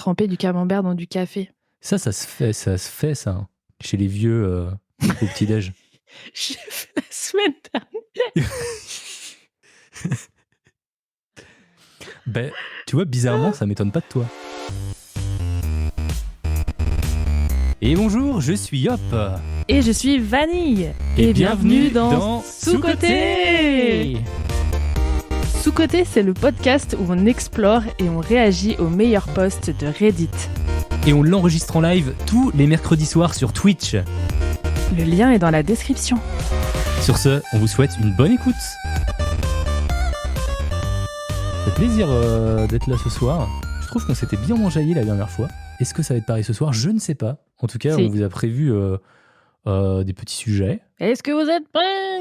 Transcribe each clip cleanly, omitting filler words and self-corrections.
tremper du camembert dans du café. Ça se fait, ça, hein, chez les vieux au petit-déj. J'ai fait la semaine dernière. Ben, tu vois, bizarrement, ça m'étonne pas de toi. Et bonjour, je suis Yop. Et je suis Vanille. Et bienvenue dans Sous-Côté. Sous-Côté, c'est le podcast où on explore et on réagit aux meilleurs posts de Reddit. Et on l'enregistre en live tous les mercredis soirs sur Twitch. Le lien est dans la description. Sur ce, on vous souhaite une bonne écoute. Ça fait plaisir d'être là ce soir. Je trouve qu'on s'était bien enjaillé la dernière fois. Est-ce que ça va être pareil ce soir ? Je ne sais pas. En tout cas, on vous a prévu des petits sujets. Est-ce que vous êtes prêts ?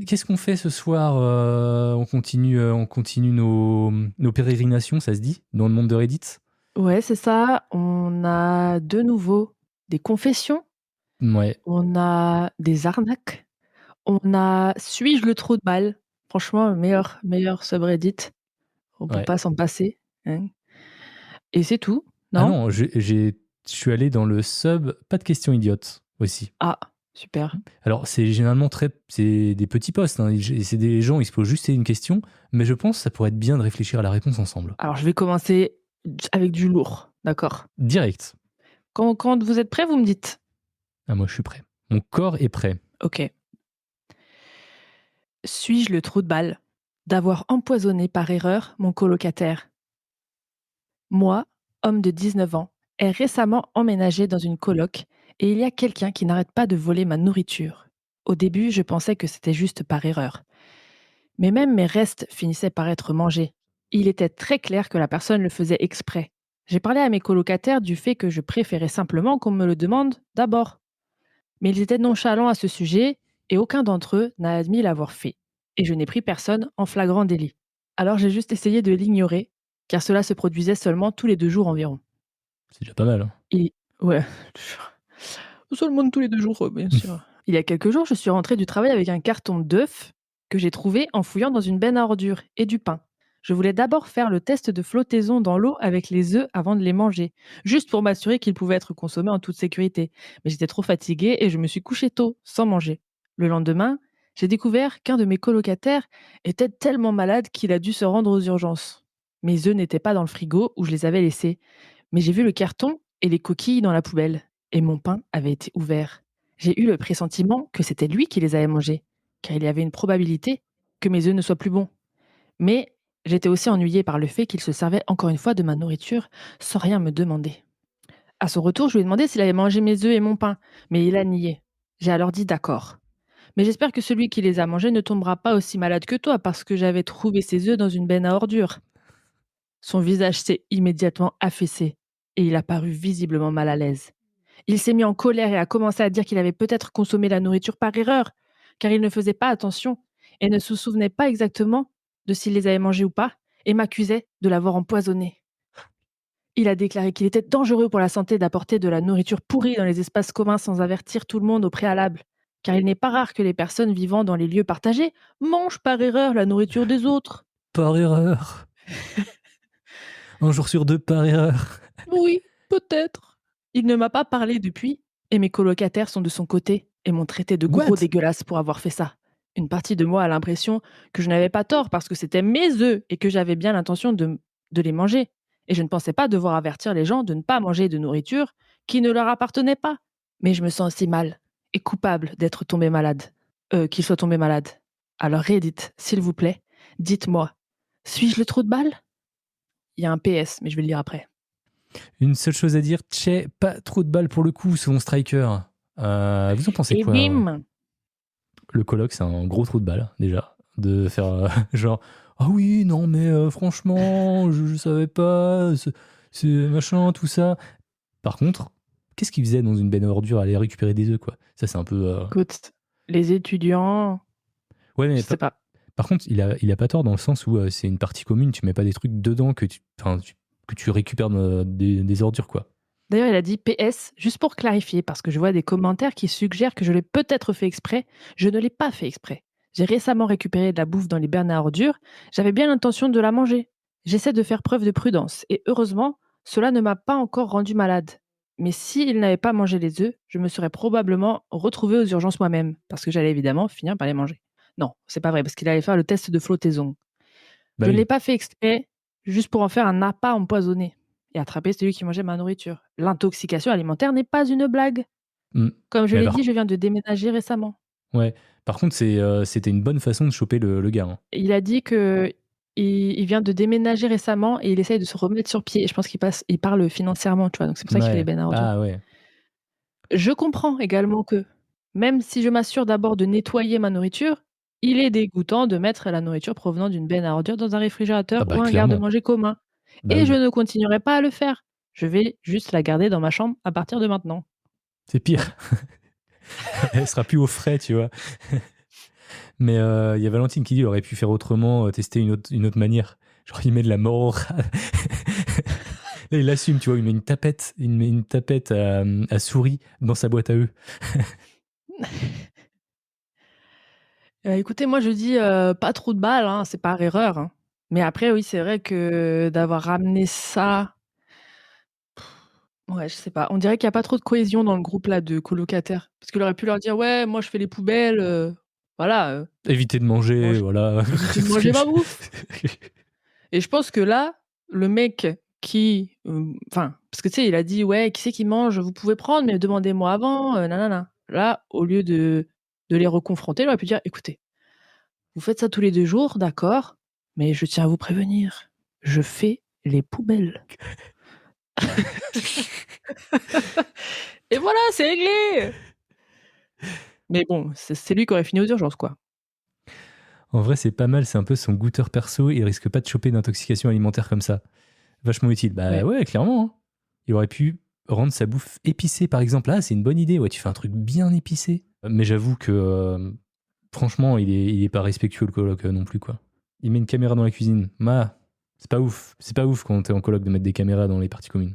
Qu'est-ce qu'on fait ce soir ? On continue nos pérégrinations, ça se dit, dans le monde de Reddit ? Ouais, c'est ça. On a de nouveau des confessions. Ouais. On a des arnaques. On a suis-je le trou de balle ? Franchement, meilleur subreddit. On peut pas s'en passer. Hein. Et c'est tout, non ? Ah non, je suis allé dans le sub pas de questions idiotes aussi. Ah, super. Alors, c'est généralement c'est des petits posts. Hein. C'est des gens, ils se posent juste une question, mais je pense que ça pourrait être bien de réfléchir à la réponse ensemble. Alors, je vais commencer avec du lourd, d'accord ? Direct. Quand vous êtes prêts, vous me dites. Ah, moi, je suis prêt. Mon corps est prêt. Ok. Suis-je le trou de balle d'avoir empoisonné par erreur mon colocataire ? Moi, homme de 19 ans, ai récemment emménagé dans une coloc et il y a quelqu'un qui n'arrête pas de voler ma nourriture. Au début, je pensais que c'était juste par erreur. Mais même mes restes finissaient par être mangés. Il était très clair que la personne le faisait exprès. J'ai parlé à mes colocataires du fait que je préférais simplement qu'on me le demande d'abord. Mais ils étaient nonchalants à ce sujet et aucun d'entre eux n'a admis l'avoir fait. Et je n'ai pris personne en flagrant délit. Alors j'ai juste essayé de l'ignorer, car cela se produisait seulement tous les 2 jours environ. C'est déjà pas mal. Hein. Ouais. Seulement tous les 2 jours, bien sûr. Il y a quelques jours, je suis rentrée du travail avec un carton d'œufs que j'ai trouvé en fouillant dans une benne à ordures et du pain. Je voulais d'abord faire le test de flottaison dans l'eau avec les œufs avant de les manger, juste pour m'assurer qu'ils pouvaient être consommés en toute sécurité. Mais j'étais trop fatiguée et je me suis couchée tôt, sans manger. Le lendemain, j'ai découvert qu'un de mes colocataires était tellement malade qu'il a dû se rendre aux urgences. Mes œufs n'étaient pas dans le frigo où je les avais laissés, mais j'ai vu le carton et les coquilles dans la poubelle, et mon pain avait été ouvert. J'ai eu le pressentiment que c'était lui qui les avait mangés, car il y avait une probabilité que mes œufs ne soient plus bons. Mais j'étais aussi ennuyée par le fait qu'il se servait encore une fois de ma nourriture sans rien me demander. À son retour, je lui ai demandé s'il avait mangé mes œufs et mon pain, mais il a nié. J'ai alors dit d'accord. Mais j'espère que celui qui les a mangés ne tombera pas aussi malade que toi parce que j'avais trouvé ses œufs dans une benne à ordures. Son visage s'est immédiatement affaissé et il a paru visiblement mal à l'aise. Il s'est mis en colère et a commencé à dire qu'il avait peut-être consommé la nourriture par erreur, car il ne faisait pas attention et ne se souvenait pas exactement de s'il les avait mangés ou pas, et m'accusait de l'avoir empoisonné. Il a déclaré qu'il était dangereux pour la santé d'apporter de la nourriture pourrie dans les espaces communs sans avertir tout le monde au préalable, car il n'est pas rare que les personnes vivant dans les lieux partagés mangent par erreur la nourriture des autres. Par erreur. Un jour sur 2, par erreur. Oui, peut-être. Il ne m'a pas parlé depuis, et mes colocataires sont de son côté et m'ont traité de gros dégueulasse pour avoir fait ça. Une partie de moi a l'impression que je n'avais pas tort parce que c'était mes œufs et que j'avais bien l'intention de les manger. Et je ne pensais pas devoir avertir les gens de ne pas manger de nourriture qui ne leur appartenait pas. Mais je me sens aussi mal et coupable d'être tombé malade. Qu'il soit tombé malade. Alors Reddit, s'il vous plaît, dites-moi, suis-je le trou de balle ? Il y a un PS, mais je vais le lire après. Une seule chose à dire, tchè, pas trop de balles pour le coup, selon Striker. Vous en pensez quoi ? Bim. Le coloc, c'est un gros trou de balle, déjà. De faire genre, ah oui, non, mais franchement, je savais pas, c'est machin, tout ça. Par contre, qu'est-ce qu'il faisait dans une benne à ordures, aller récupérer des œufs, quoi ? Ça, c'est un peu. Écoute, les étudiants. Ouais, mais je sais pas. Par contre, il a pas tort dans le sens où c'est une partie commune, tu mets pas des trucs dedans que tu récupères des ordures, quoi. D'ailleurs, il a dit PS, juste pour clarifier, parce que je vois des commentaires qui suggèrent que je l'ai peut-être fait exprès. Je ne l'ai pas fait exprès. J'ai récemment récupéré de la bouffe dans les bennes à ordures. J'avais bien l'intention de la manger. J'essaie de faire preuve de prudence. Et heureusement, Cela ne m'a pas encore rendu malade. Mais s'il n'avait pas mangé les œufs, je me serais probablement retrouvée aux urgences moi-même, parce que j'allais évidemment finir par les manger. Non, c'est pas vrai, parce qu'il allait faire le test de flottaison. Bah Je ne l'ai oui. pas fait exprès, juste pour en faire un appât empoisonné et attraper celui qui mangeait ma nourriture. L'intoxication alimentaire n'est pas une blague. Mm. Comme je Mais l'ai dit, je viens de déménager récemment. ouais. Par contre, c'était une bonne façon de choper le gars, hein. Il a dit que il vient de déménager récemment et il essaye de se remettre sur pied. Et je pense il parle financièrement, tu vois? Donc c'est pour ça qu'il fait les Ouais. bennes à ordures. Ah ouais. Je comprends également que, même si je m'assure d'abord de nettoyer ma nourriture, il est dégoûtant de mettre la nourriture provenant d'une benne à ordures dans un Ah réfrigérateur bah ou un clairement. garde-manger commun. Bah Et je oui. ne continuerai pas à le faire. Je vais juste la garder dans ma chambre à partir de maintenant. C'est pire. Elle sera plus au frais, tu vois. Mais il y a Valentine qui dit qu'il aurait pu faire autrement, tester une autre manière. Genre, il met de la mort au rat. Là, il assume, tu vois, il met une tapette à souris dans sa boîte à œufs. Écoutez, moi je dis, pas trop de balles, hein, c'est par erreur, hein. Mais après oui, c'est vrai que d'avoir ramené ça, ouais, je sais pas. On dirait qu'il y a pas trop de cohésion dans le groupe là de colocataires. Parce qu'il aurait pu leur dire: «Ouais, moi je fais les poubelles, voilà, Éviter de manger, mange voilà. évitez de manger ma bouffe». Et je pense que là, le mec qui, enfin, parce que tu sais, il a dit: «Ouais, qui c'est qui mange? Vous pouvez prendre, mais demandez-moi avant, nanana». Là, au lieu de les reconfronter, il aurait pu dire: «Écoutez, vous faites ça tous les 2 jours, d'accord, mais je tiens à vous prévenir, je fais les poubelles». Et voilà, c'est réglé! Mais bon, c'est lui qui aurait fini aux urgences, quoi. En vrai, c'est pas mal, c'est un peu son goûteur perso, il risque pas de choper d'intoxication alimentaire comme ça. Vachement utile. Bah Ouais. ouais, clairement, hein. Il aurait pu rendre sa bouffe épicée, par exemple. Ah, c'est une bonne idée, ouais, tu fais un truc bien épicé. Mais j'avoue que, franchement, il est pas respectueux, le coloc, non plus, quoi. Il met une caméra dans la cuisine. C'est pas ouf. C'est pas ouf quand t'es en coloc de mettre des caméras dans les parties communes.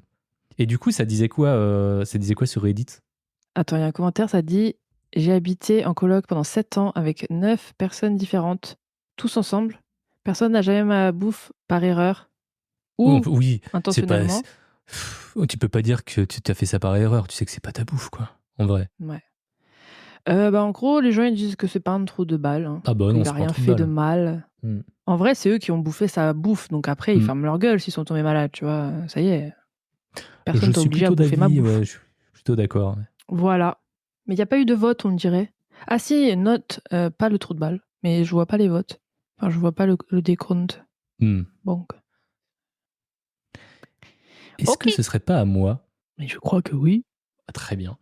Et du coup, ça disait quoi sur Reddit? Attends, il y a un commentaire, ça dit: «J'ai habité en coloc pendant 7 ans avec 9 personnes différentes, tous ensemble. Personne n'a jamais ma bouffe par erreur ou Oui, c'est pas. intentionnellement». Tu peux pas dire que tu t'as fait ça par erreur. Tu sais que c'est pas ta bouffe, quoi. En vrai. Ouais. Bah, en gros, les gens, ils disent que c'est pas un trou de balle, hein, Ah bah non, qu'il a c'est pas un rien trou de fait de balle. mal. Mm. En vrai, c'est eux qui ont bouffé sa bouffe, donc après, ils Mm. ferment leur gueule s'ils sont tombés malades, tu vois? Ça y est, Je personne t'a suis obligé à plutôt bouffer ma d'avis, ouais, bouffe. je suis plutôt d'accord. Ouais. Voilà. Mais il y a pas eu de vote, on dirait. Ah si, note, pas le trou de balle, mais je vois pas les votes. Enfin, je vois pas le décompte. Mm. Donc Est-ce que OK. ce serait pas à moi? Mais je crois que oui. Ah, très bien.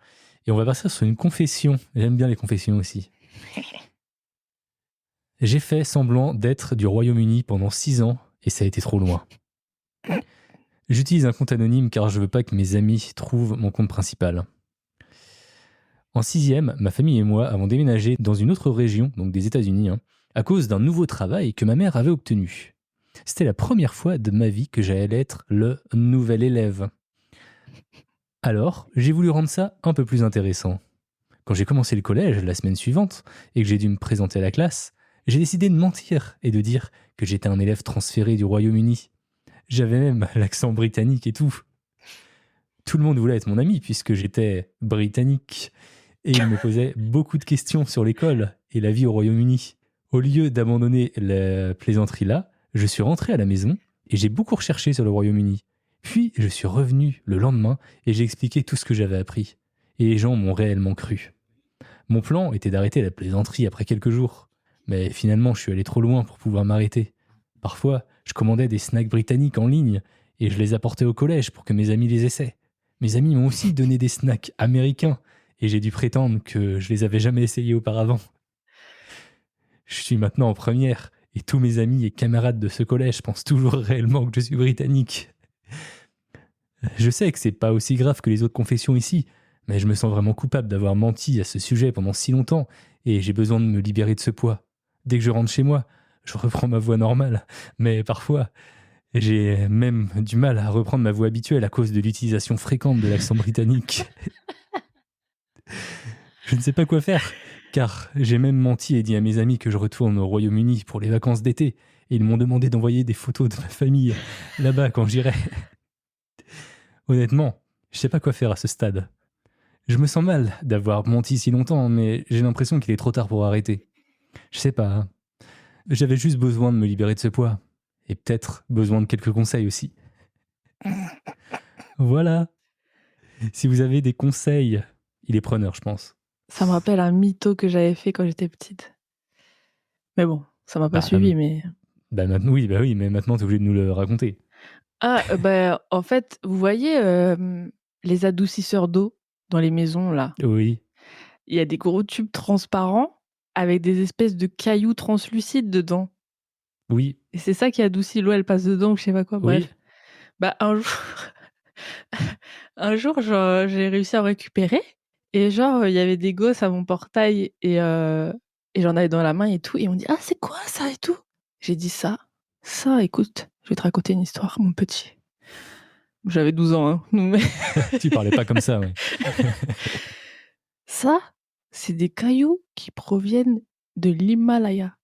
Et on va passer sur une confession. J'aime bien les confessions aussi. J'ai fait semblant d'être du Royaume-Uni pendant 6 ans et ça a été trop loin. J'utilise un compte anonyme car je veux pas que mes amis trouvent mon compte principal. En 6e, ma famille et moi avons déménagé dans une autre région, donc des États-Unis, hein, à cause d'un nouveau travail que ma mère avait obtenu. C'était la première fois de ma vie que j'allais être le nouvel élève. Alors, j'ai voulu rendre ça un peu plus intéressant. Quand j'ai commencé le collège la semaine suivante et que j'ai dû me présenter à la classe, j'ai décidé de mentir et de dire que j'étais un élève transféré du Royaume-Uni. J'avais même l'accent britannique et tout. Tout le monde voulait être mon ami puisque j'étais britannique et il me posait beaucoup de questions sur l'école et la vie au Royaume-Uni. Au lieu d'abandonner la plaisanterie là, je suis rentré à la maison et j'ai beaucoup recherché sur le Royaume-Uni. Puis je suis revenu le lendemain et j'ai expliqué tout ce que j'avais appris. Et les gens m'ont réellement cru. Mon plan était d'arrêter la plaisanterie après quelques jours. Mais finalement, je suis allé trop loin pour pouvoir m'arrêter. Parfois, je commandais des snacks britanniques en ligne et je les apportais au collège pour que mes amis les essaient. Mes amis m'ont aussi donné des snacks américains et j'ai dû prétendre que je les avais jamais essayés auparavant. Je suis maintenant en première et tous mes amis et camarades de ce collège pensent toujours réellement que je suis britannique. Je sais que c'est pas aussi grave que les autres confessions ici, mais je me sens vraiment coupable d'avoir menti à ce sujet pendant si longtemps et j'ai besoin de me libérer de ce poids. Dès que je rentre chez moi, je reprends ma voix normale, mais parfois, j'ai même du mal à reprendre ma voix habituelle à cause de l'utilisation fréquente de l'accent britannique. Je ne sais pas quoi faire, car j'ai même menti et dit à mes amis que je retourne au Royaume-Uni pour les vacances d'été, et ils m'ont demandé d'envoyer des photos de ma famille là-bas quand j'irai. Honnêtement, je sais pas quoi faire à ce stade. Je me sens mal d'avoir menti si longtemps, mais j'ai l'impression qu'il est trop tard pour arrêter. Je sais pas, hein. J'avais juste besoin de me libérer de ce poids. Et peut-être besoin de quelques conseils aussi. Voilà. Si vous avez des conseils, il est preneur, je pense. Ça me rappelle un mytho que j'avais fait quand j'étais petite. Mais bon, ça m'a pas Bah, suivi, mais... maintenant, oui, mais maintenant, t'es obligé de nous le raconter. Ah, en fait, vous voyez les adoucisseurs d'eau dans les maisons, là? Oui, Il y a des gros tubes transparents avec des espèces de cailloux translucides dedans. oui, Et c'est ça qui adoucit l'eau, elle passe dedans ou je sais pas quoi. oui. Bref. Bah, un jour, un jour, genre, j'ai réussi à en récupérer. Et genre, il y avait des gosses à mon portail et j'en avais dans la main et tout. Et ils m'ont dit: «Ah, c'est quoi ça et tout?» J'ai dit: Ça, écoute, je vais te raconter une histoire, mon petit». J'avais 12 ans, hein. Mais Tu parlais pas comme ça, ouais. ça, c'est des cailloux qui proviennent de l'Himalaya.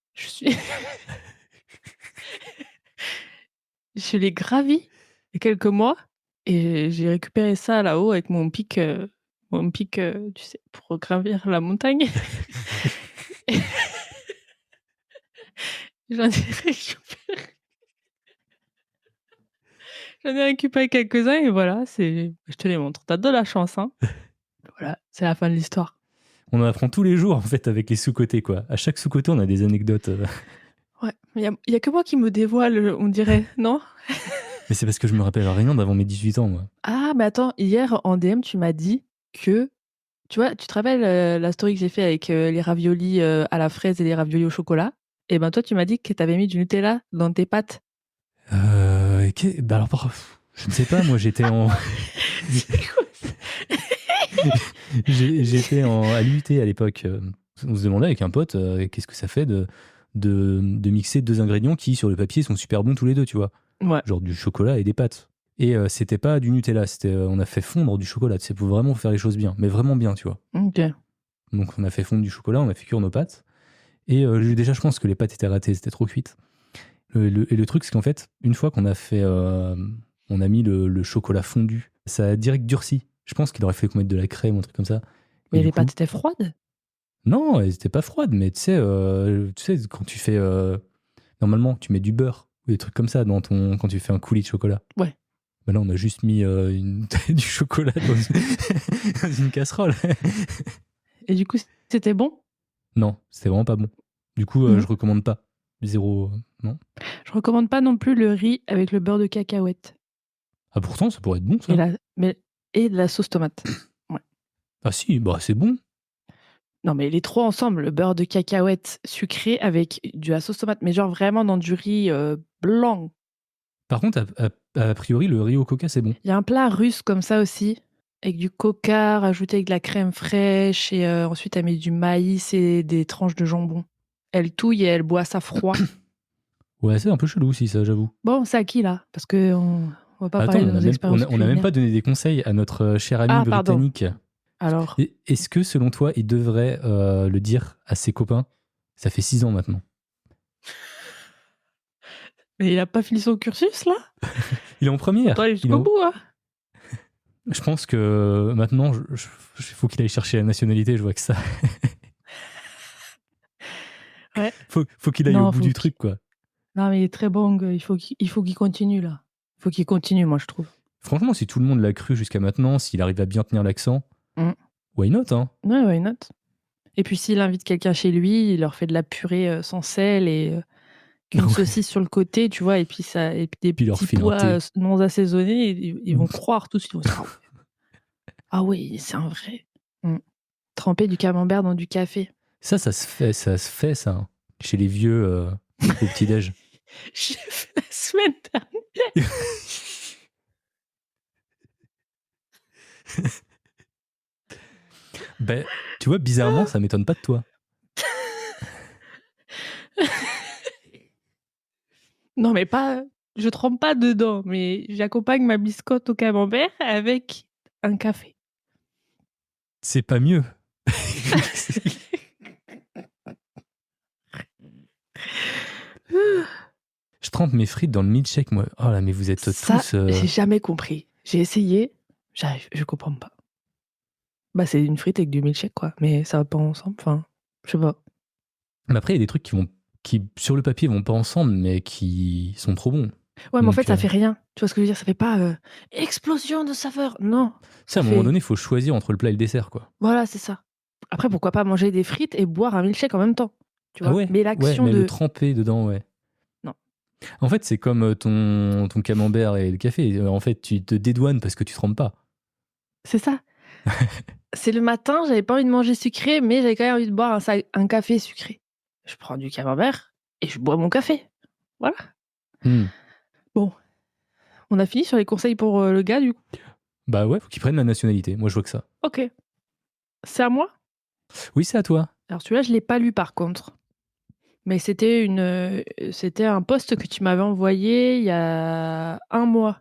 Je l'ai gravi il y a quelques mois et j'ai récupéré ça là-haut avec mon pic, tu sais, pour gravir la montagne. J'en ai récupéré j'en ai récupéré quelques-uns et voilà, je te les montre. Tu as de la chance, hein. Voilà, c'est la fin de l'histoire. On en apprend tous les jours, en fait, avec les sous-côtés, quoi. À chaque sous-côté, on a des anecdotes. Ouais, il y a que moi qui me dévoile, on dirait, non? Mais c'est parce que je me rappelle rien d'avant mes 18 ans, moi. Ah, mais attends, hier en DM, tu m'as dit que tu vois, tu te rappelles, la story que j'ai fait avec, les raviolis, à la fraise et les raviolis au chocolat? Et ben, toi, tu m'as dit que tu avais mis du Nutella dans tes pâtes. Bah alors, je ne sais pas, moi, j'étais en... C'est quoi ça? J'étais à l'UT à l'époque. On se demandait avec un pote qu'est-ce que ça fait de mixer deux ingrédients qui, sur le papier, sont super bons tous les deux, tu vois. Ouais. Genre du chocolat et des pâtes. Et c'était pas du Nutella, on a fait fondre du chocolat. C'est pour vraiment faire les choses bien, mais vraiment bien, tu vois. OK. Donc on a fait fondre du chocolat, on a fait cuire nos pâtes. Et déjà, je pense que les pâtes étaient ratées, c'était trop cuite. Et le truc, c'est qu'en fait, une fois qu'on a fait, on a mis le chocolat fondu, ça a direct durci. Je pense qu'il aurait fallu qu'on mette de la crème ou un truc comme ça. Et Mais du les coup, pâtes étaient froides? non, elles étaient pas froides, mais tu sais quand tu fais, normalement, tu mets du beurre ou des trucs comme ça quand tu fais un coulis de chocolat. Ouais. Bah là, on a juste mis du chocolat dans une casserole. Et du coup, c'était bon? Non, c'était vraiment pas bon. Du coup, Mmh. je recommande pas. Zéro, non. Je recommande pas non plus le riz avec le beurre de cacahuète Ah pourtant, ça pourrait être bon, et ça. de la sauce tomate. Ouais. Ah si, bah c'est bon. Non, mais les 3 ensemble, le beurre de cacahuète sucré avec de la sauce tomate, mais genre vraiment dans du riz, blanc. Par contre, a priori, le riz au coca, c'est bon. Il y a un plat russe comme ça aussi, avec du coca rajouté avec de la crème fraîche et ensuite elle met du maïs et des tranches de jambon. Elle touille et elle boit ça froid. Ouais, c'est un peu chelou aussi, ça, j'avoue. Bon, c'est à qui là? Parce qu'on va pas Attends, parler de nos expériences on a même culinaires. pas donné des conseils à notre cher ami Ah pardon, britannique. alors? Est-ce que, selon toi, il devrait le dire à ses copains? Ça fait 6 ans maintenant. Mais il a pas fini son cursus là? Il est en première. Faut aller jusqu'au bout, hein? Je pense que maintenant, faut qu'il aille chercher la nationalité, je vois que ça. Ouais. Faut qu'il aille au Non, bout du truc, quoi. Non, mais il est très bon, il faut qu'il continue là. Il faut qu'il continue, moi je trouve. Franchement, si tout le monde l'a cru jusqu'à maintenant, s'il arrive à bien tenir l'accent, Mm. why not, hein? Ouais, why not? Et puis s'il invite quelqu'un chez lui, il leur fait de la purée sans sel et qu'une saucisse sur le côté, tu vois, et puis des Puis il leur petits file un pois thé. non assaisonnés, ils vont croire tous. Ils vont se dire, ah oui, c'est un vrai. Mm. Tremper du camembert dans du café. Ça se fait, ça, hein, chez les vieux au petit-déj. J'ai fait la semaine dernière. Ben, tu vois, bizarrement, ça m'étonne pas de toi. Non, mais pas. Je trempe pas dedans, mais j'accompagne ma biscotte au camembert avec un café. C'est pas mieux. Je trempe mes frites dans le milkshake, moi. Oh là, mais vous êtes Ça, tous... j'ai jamais compris. J'ai essayé. Je comprends pas. Bah, c'est une frite avec du milkshake, quoi, mais ça va pas ensemble, enfin, je sais pas. Mais après, il y a des trucs qui, sur le papier, vont pas ensemble, mais qui sont trop bons. Ouais, mais en fait, Donc, ça fait rien. Tu vois ce que je veux dire? Ça fait pas, explosion de saveur. Non, ça, ça à un moment fait donné, il faut choisir entre le plat et le dessert, quoi. voilà, c'est ça. Après, pourquoi pas manger des frites et boire un milkshake en même temps, tu Ah vois? ouais, Mais ouais, l'action mais le de tremper dedans, ouais. non, En fait, c'est comme ton camembert et le café. En fait, tu te dédouanes parce que tu trempes pas. c'est ça. C'est le matin, j'avais pas envie de manger sucré, mais j'avais quand même envie de boire un café sucré. Je prends du camembert et je bois mon café. Voilà. Hmm. Bon, on a fini sur les conseils pour, le gars, du coup? Bah ouais, faut qu'ils prennent la nationalité. Moi, je vois que ça. OK. C'est à moi? Oui, c'est à toi. Alors celui-là, je l'ai pas lu par contre, mais c'était un post que tu m'avais envoyé il y a un mois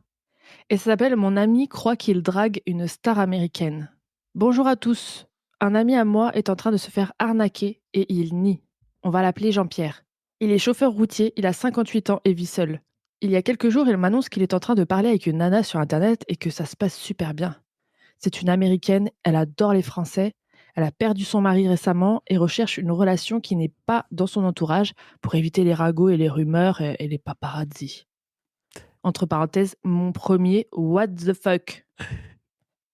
et ça s'appelle «Mon ami croit qu'il drague une star américaine». Bonjour à tous. Un ami à moi est en train de se faire arnaquer et il nie. On va l'appeler Jean-Pierre. Il est chauffeur routier, il a 58 ans et vit seul. Il y a quelques jours, il m'annonce qu'il est en train de parler avec une nana sur internet et que ça se passe super bien. C'est une américaine, elle adore les Français, elle a perdu son mari récemment et recherche une relation qui n'est pas dans son entourage pour éviter les ragots et les rumeurs et les paparazzis. Entre parenthèses, mon premier what the fuck.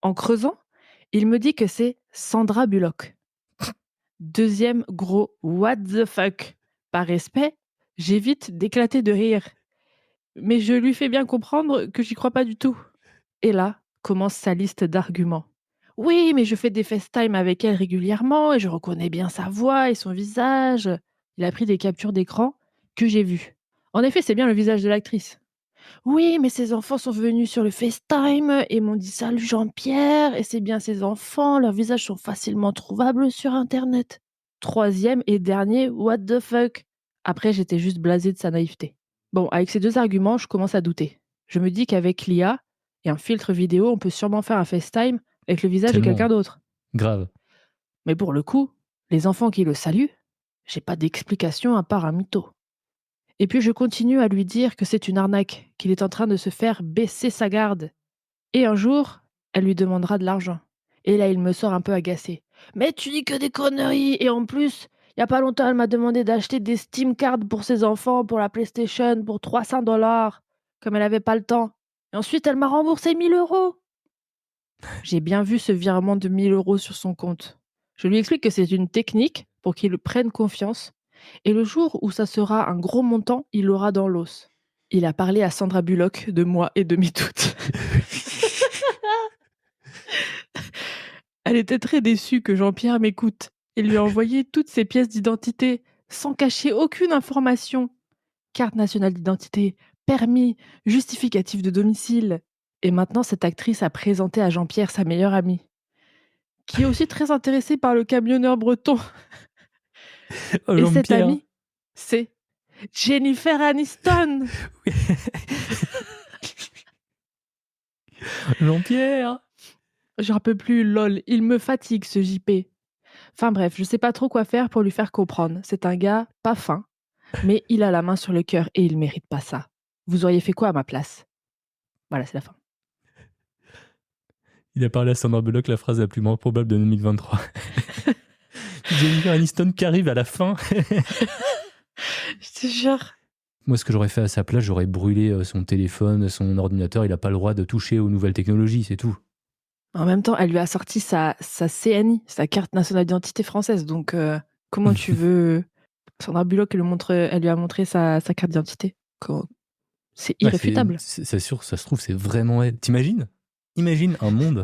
En creusant, il me dit que c'est Sandra Bullock. Deuxième gros what the fuck. Par respect, j'évite d'éclater de rire. Mais je lui fais bien comprendre que j'y crois pas du tout. Et là commence sa liste d'arguments. Oui, mais je fais des FaceTime avec elle régulièrement et je reconnais bien sa voix et son visage. Il a pris des captures d'écran que j'ai vues. En effet, c'est bien le visage de l'actrice. Oui, mais ses enfants sont venus sur le FaceTime et m'ont dit salut Jean-Pierre et c'est bien ses enfants, leurs visages sont facilement trouvables sur Internet. Troisième et dernier, what the fuck. Après, j'étais juste blasée de sa naïveté. Bon, avec ces deux arguments, je commence à douter. Je me dis qu'avec l'IA et un filtre vidéo, on peut sûrement faire un FaceTime avec le visage de quelqu'un Tellement. d'autre. Grave. Mais pour le coup, les enfants qui le saluent, j'ai pas d'explication à part un mytho. Et puis je continue à lui dire que c'est une arnaque, qu'il est en train de se faire baisser sa garde. Et un jour, elle lui demandera de l'argent. Et là, il me sort un peu agacé. Mais tu dis que des conneries. Et en plus, il y a pas longtemps, elle m'a demandé d'acheter des Steam Cards pour ses enfants, pour la PlayStation, pour 300 $, comme elle avait pas le temps. Et ensuite, elle m'a remboursé 1 000 €. J'ai bien vu ce virement de 1 000 € sur son compte. Je lui explique que c'est une technique pour qu'il prenne confiance. Et le jour où ça sera un gros montant, il l'aura dans l'os. Il a parlé à Sandra Bullock de moi et de mes doutes. Elle était très déçue que Jean-Pierre m'écoute et lui a envoyé toutes ses pièces d'identité sans cacher aucune information. Carte nationale d'identité, permis, justificatif de domicile. Et maintenant, cette actrice a présenté à Jean-Pierre sa meilleure amie, qui est aussi très intéressée par le camionneur breton. Oh, Et cette Jean-Pierre. amie, c'est Jennifer Aniston. Jean-Pierre. J'en peux plus, lol, il me fatigue ce JP. Enfin bref, je sais pas trop quoi faire pour lui faire comprendre. C'est un gars pas fin, mais il a la main sur le cœur et il mérite pas ça. Vous auriez fait quoi à ma place? Voilà, c'est la fin. Il a parlé à Sandra Bullock, la phrase la plus probable de 2023. Jennifer Aniston qui arrive à la fin. Je te jure. Moi, ce que j'aurais fait à sa place, j'aurais brûlé son téléphone, son ordinateur. Il n'a pas le droit de toucher aux nouvelles technologies, c'est tout. En même temps, elle lui a sorti sa CNI, sa carte nationale d'identité française. Donc, comment tu veux... Sandra Bullock, elle lui a montré sa carte d'identité. C'est Bah, irréfutable. c'est sûr, ça se trouve, c'est vraiment elle. T'imagines? Imagine un monde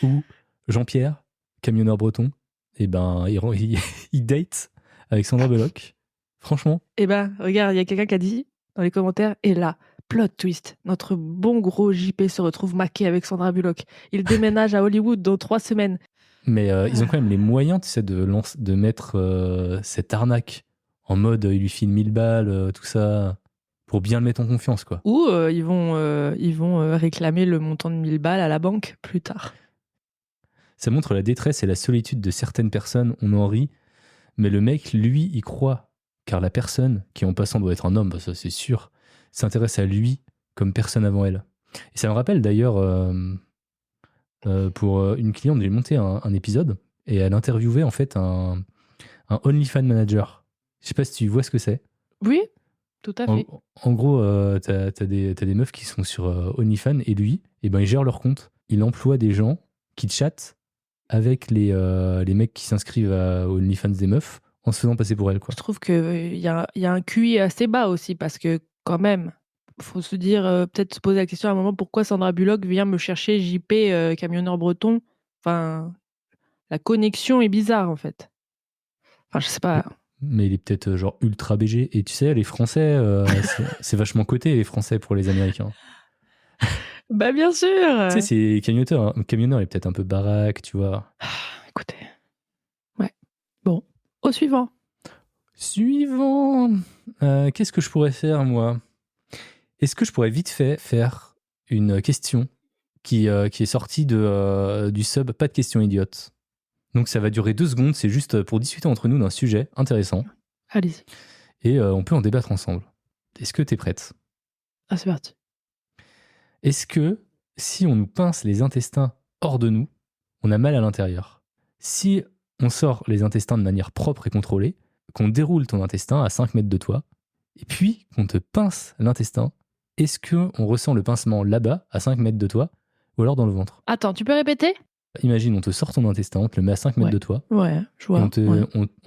où Jean-Pierre, camionneur breton, eh ben, il date avec Sandra Bullock. Franchement, Eh ben, regarde, il y a quelqu'un qui a dit dans les commentaires, et là, plot twist, notre bon gros JP se retrouve maqué avec Sandra Bullock. Il déménage à Hollywood dans 3 semaines. mais ils ont quand même les moyens, tu sais, de mettre cette arnaque en mode il lui file 1000 balles, tout ça, pour bien le mettre en confiance, quoi. Ou ils vont réclamer le montant de 1 000 balles à la banque plus tard. Ça montre la détresse et la solitude de certaines personnes, on en rit, mais le mec, lui, y croit, car la personne, qui en passant doit être un homme, bah ça c'est sûr, s'intéresse à lui comme personne avant elle. Et ça me rappelle d'ailleurs pour une cliente, j'ai monté un épisode et elle interviewait en fait un OnlyFans manager. Je sais pas si tu vois ce que c'est. Oui, tout à fait. En gros, t'as des meufs qui sont sur OnlyFans et lui, eh ben, il gère leur compte. Il emploie des gens qui chattent avec les mecs qui s'inscrivent à OnlyFans des meufs en se faisant passer pour elles, quoi. Je trouve qu'il y a un QI assez bas aussi parce que quand même, faut se dire, peut-être se poser la question à un moment pourquoi Sandra Bullock vient me chercher JP, camionneur breton. Enfin, la connexion est bizarre en fait. Enfin, je sais pas. Mais il est peut-être genre ultra BG. Et tu sais, les Français, c'est vachement coté, les Français pour les Américains. Bah bien sûr. Tu sais, c'est camionneur est peut-être un peu baraque, tu vois. Écoutez. Ouais. Bon, au suivant. Suivant. Qu'est-ce que je pourrais faire, moi? Est-ce que je pourrais vite fait faire une question qui est sortie du sub Pas de questions idiotes. Donc ça va durer 2 secondes, c'est juste pour discuter entre nous d'un sujet intéressant. Allez-y. Et on peut en débattre ensemble. Est-ce que t'es prête? Ah, c'est parti. Est-ce que si on nous pince les intestins hors de nous, on a mal à l'intérieur? Si on sort les intestins de manière propre et contrôlée, qu'on déroule ton intestin à 5 mètres de toi, et puis qu'on te pince l'intestin, est-ce qu'on ressent le pincement là-bas, à 5 mètres de toi, ou alors dans le ventre? Attends, tu peux répéter? Imagine, on te sort ton intestin, on te le met à 5 mètres Ouais. de toi, Ouais, je vois. et on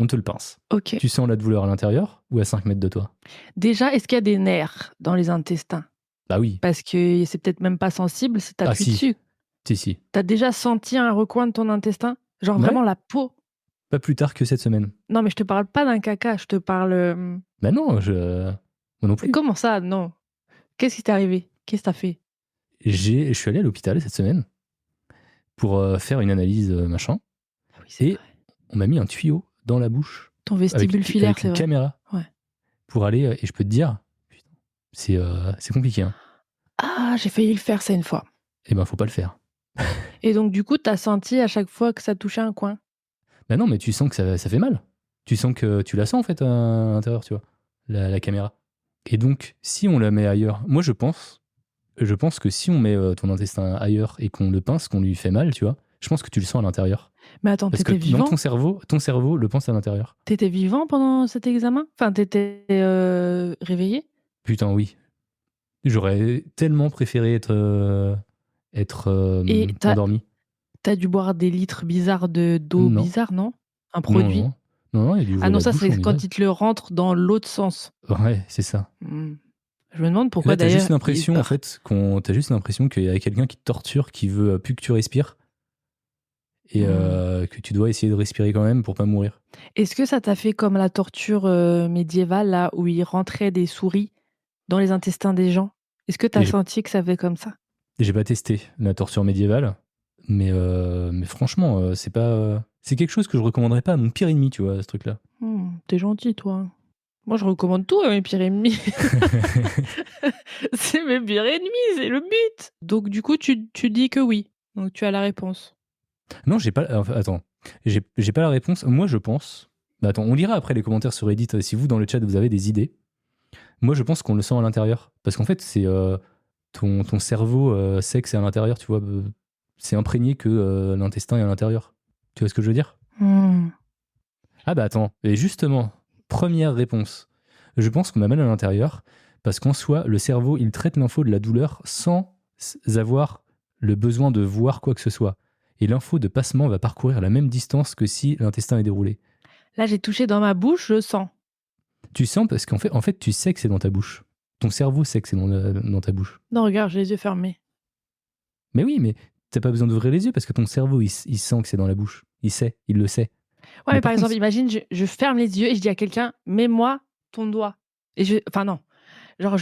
te le pince. Ok. Tu sens la douleur à l'intérieur ou à 5 mètres de toi? Déjà, est-ce qu'il y a des nerfs dans les intestins? Bah oui. Parce que c'est peut-être même pas sensible si t'appuies dessus. Si. T'as déjà senti un recoin de ton intestin? Genre Ouais. vraiment la peau? Pas plus tard que cette semaine. Non, mais je te parle pas d'un caca, je te parle... Bah non, moi non plus. Comment ça, non? Qu'est-ce qui t'est arrivé? Qu'est-ce que t'as fait? Je suis allé à l'hôpital cette semaine pour faire une analyse machin. Ah oui, c'est Et vrai. on m'a mis un tuyau dans la bouche Ton vestibule filaire, avec c'est une vrai. caméra Ouais. pour aller. Et je peux te dire, putain, c'est compliqué. Hein. Ah, j'ai failli le faire ça une fois. Eh ben, faut pas le faire. Et donc, du coup, t'as senti à chaque fois que ça touchait un coin? Bah non, mais tu sens que ça fait mal. Tu sens que tu la sens en fait à l'intérieur, tu vois, la caméra. Et donc, si on la met ailleurs, moi je pense que si on met ton intestin ailleurs et qu'on le pince, qu'on lui fait mal, tu vois, je pense que tu le sens à l'intérieur. Mais attends, Parce que t'étais vivant? dans ton cerveau le pense à l'intérieur. T'étais vivant pendant cet examen? Enfin, t'étais réveillé? Putain, oui. J'aurais tellement préféré être Et endormi. t'as dû boire des litres bizarres d'eau Non. bizarre, non? Un produit? Non, il a dû ouvrir Ah non, la ça, bouche c'est en quand visage. il te le rentre dans l'autre sens. Ouais, c'est ça. Je me demande pourquoi Là, t'as d'ailleurs. juste l'impression, en fait, t'as juste l'impression qu'il y a quelqu'un qui te torture, qui veut plus que tu respires. Et que tu dois essayer de respirer quand même pour pas mourir. Est-ce que ça t'a fait comme la torture médiévale, là, où ils rentraient des souris dans les intestins des gens? Est-ce que t'as senti que ça fait comme ça? J'ai pas testé la torture médiévale, mais franchement, c'est pas. C'est quelque chose que je recommanderais pas à mon pire ennemi, tu vois, ce truc-là. T'es gentil, toi. Moi, je recommande tout à mes pires ennemis. C'est mes pires ennemis, c'est le but. Donc, du coup, tu dis que oui. Donc, tu as la réponse. Non, j'ai pas. Attends, j'ai pas la réponse. Moi, je pense. Bah, attends, on lira après les commentaires sur Reddit si vous, dans le chat, vous avez des idées. Moi, je pense qu'on le sent à l'intérieur. Parce qu'en fait, c'est ton cerveau sait que c'est à l'intérieur, tu vois. C'est imprégné que l'intestin est à l'intérieur. Tu vois ce que je veux dire? Ah bah attends, et justement, première réponse. Je pense qu'on a mal à l'intérieur parce qu'en soi, le cerveau, il traite l'info de la douleur sans avoir le besoin de voir quoi que ce soit. Et l'info de passement va parcourir la même distance que si l'intestin est déroulé. Là, j'ai touché dans ma bouche, je sens. Tu sens parce qu'en fait, tu sais que c'est dans ta bouche. Ton cerveau sait que c'est dans ta bouche. Non, regarde, j'ai les yeux fermés. Mais oui, mais t'as pas besoin d'ouvrir les yeux parce que ton cerveau, il sent que c'est dans la bouche. Il sait, il le sait. Ouais, mais par exemple, imagine, je ferme les yeux et je dis à quelqu'un, mets-moi ton doigt. Et enfin, non. Genre,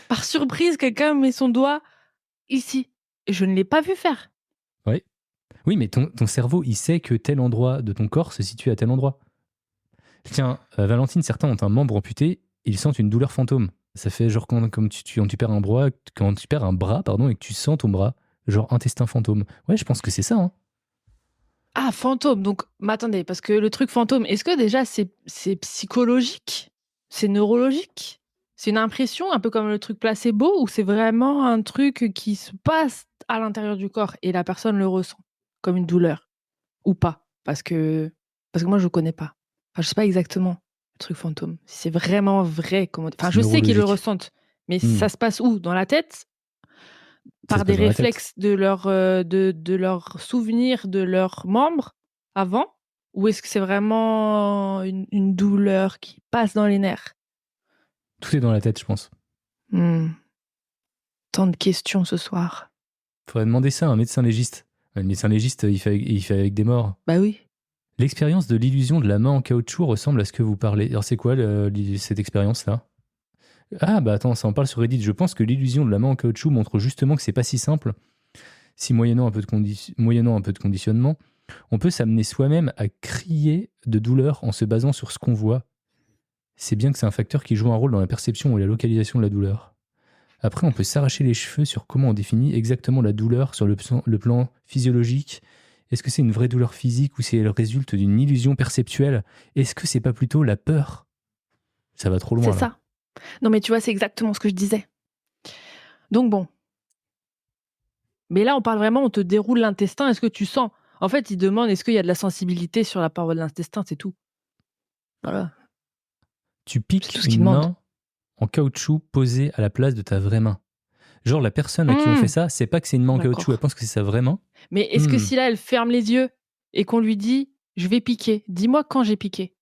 par surprise, quelqu'un met son doigt ici. Et je ne l'ai pas vu faire. Oui. Oui, mais ton cerveau, il sait que tel endroit de ton corps se situe à tel endroit. Tiens, Valentine, certains ont un membre amputé, ils sentent une douleur fantôme. Ça fait genre quand tu perds un bras, et que tu sens ton bras, genre intestin fantôme. Ouais, je pense que c'est ça. Hein. Ah, fantôme. Donc, mais attendez, parce que le truc fantôme, est-ce que déjà c'est psychologique? C'est neurologique? C'est une impression, un peu comme le truc placebo, ou c'est vraiment un truc qui se passe à l'intérieur du corps et la personne le ressent comme une douleur ou pas, parce que moi je connais pas. Enfin, je sais pas exactement le truc fantôme. Si c'est vraiment vrai, enfin, C'est je sais qu'ils le neurologique. ressentent, mais Hmm. ça se passe où? Dans la tête? Ça se Par passe des dans la tête. réflexes de leurs souvenirs de leurs membres avant? Ou est-ce que c'est vraiment une douleur qui passe dans les nerfs? Tout est dans la tête, je pense. Tant de questions ce soir. Faudrait demander ça à un médecin légiste. Le médecin légiste, il fait avec des morts. Bah oui. L'expérience de l'illusion de la main en caoutchouc ressemble à ce que vous parlez. Alors c'est quoi cette expérience-là? Ah bah attends, ça en parle sur Reddit. Je pense que l'illusion de la main en caoutchouc montre justement que c'est pas si simple. Si moyennant un peu de conditionnement, on peut s'amener soi-même à crier de douleur en se basant sur ce qu'on voit. C'est bien que c'est un facteur qui joue un rôle dans la perception et la localisation de la douleur. Après, on peut s'arracher les cheveux sur comment on définit exactement la douleur sur le plan physiologique. Est-ce que c'est une vraie douleur physique ou si elle résulte d'une illusion perceptuelle? Est-ce que c'est pas plutôt la peur? Ça va trop loin C'est là. ça. Non mais tu vois, c'est exactement ce que je disais. Donc bon. Mais là, on parle vraiment, on te déroule l'intestin, est-ce que tu sens? En fait, il demande est-ce qu'il y a de la sensibilité sur la paroi de l'intestin, c'est tout. Voilà, Tu c'est piques tout ce qu'il une demande. main en caoutchouc posée à la place de ta vraie main. Genre la personne à qui on fait ça, c'est pas que c'est une main en caoutchouc, elle D'accord. pense que c'est sa vraie main. Mais est-ce que si là, elle ferme les yeux et qu'on lui dit je vais piquer, dis-moi quand j'ai piqué.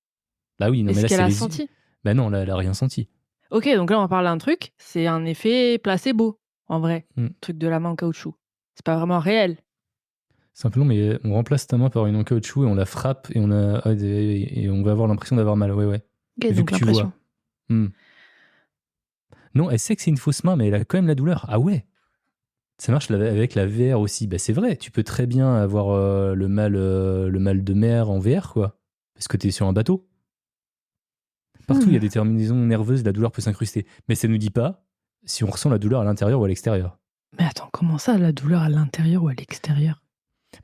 Bah oui, non mais Est-ce là qu'elle c'est a les yeux. senti? Bah non, là elle a rien senti. Ok, donc là, on parle d'un truc, c'est un effet placebo, en vrai. Hmm. Truc de la main en caoutchouc. C'est pas vraiment réel. Simplement, mais on remplace ta main par une en caoutchouc et on la frappe et et on va avoir l'impression d'avoir mal. Ouais, ouais. Ok, Vu donc que tu l'impression. vois. Hmm. Non, elle sait que c'est une fausse main, mais elle a quand même la douleur. Ah ouais. Ça marche avec la VR aussi. Bah c'est vrai, tu peux très bien avoir le mal de mer en VR, quoi. Parce que t'es sur un bateau. Partout, il y a des terminaisons nerveuses, la douleur peut s'incruster. Mais ça ne nous dit pas si on ressent la douleur à l'intérieur ou à l'extérieur. Mais attends, comment ça, la douleur à l'intérieur ou à l'extérieur?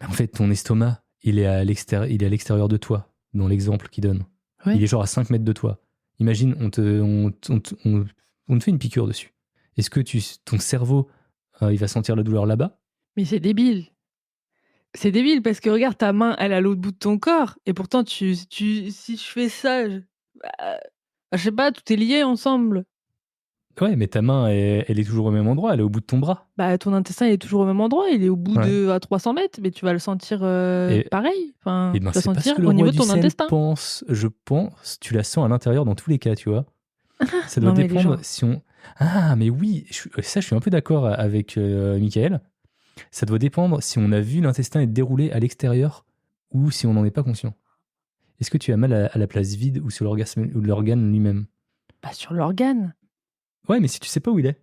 En fait, ton estomac, il est à l'extérieur de toi, dans l'exemple qu'il donne. Ouais. Il est genre à 5 mètres de toi. Imagine, on te fait une piqûre dessus. Est-ce que ton cerveau, il va sentir la douleur là-bas? Mais c'est débile. C'est débile parce que regarde, ta main, elle est à l'autre bout de ton corps et pourtant si je fais ça, je sais pas, tout est lié ensemble. Ouais, mais ta main, elle est toujours au même endroit, elle est au bout de ton bras. Bah, ton intestin, il est toujours au même endroit, il est au bout Ouais. à 300 mètres, mais tu vas le sentir Et, pareil. Enfin, et ben, tu vas c'est pas ce sentir que le au roi niveau de du ton sel intestin. pense. Je pense, tu la sens à l'intérieur dans tous les cas, tu vois. Ça doit Non, mais les dépendre gens. si on... Ah, mais oui, ça, je suis un peu d'accord avec Michael. Ça doit dépendre si on a vu l'intestin être déroulé à l'extérieur ou si on n'en est pas conscient. Est-ce que tu as mal à la place vide ou sur l'organe lui-même? Pas sur l'organe. Ouais, mais si tu sais pas où il est.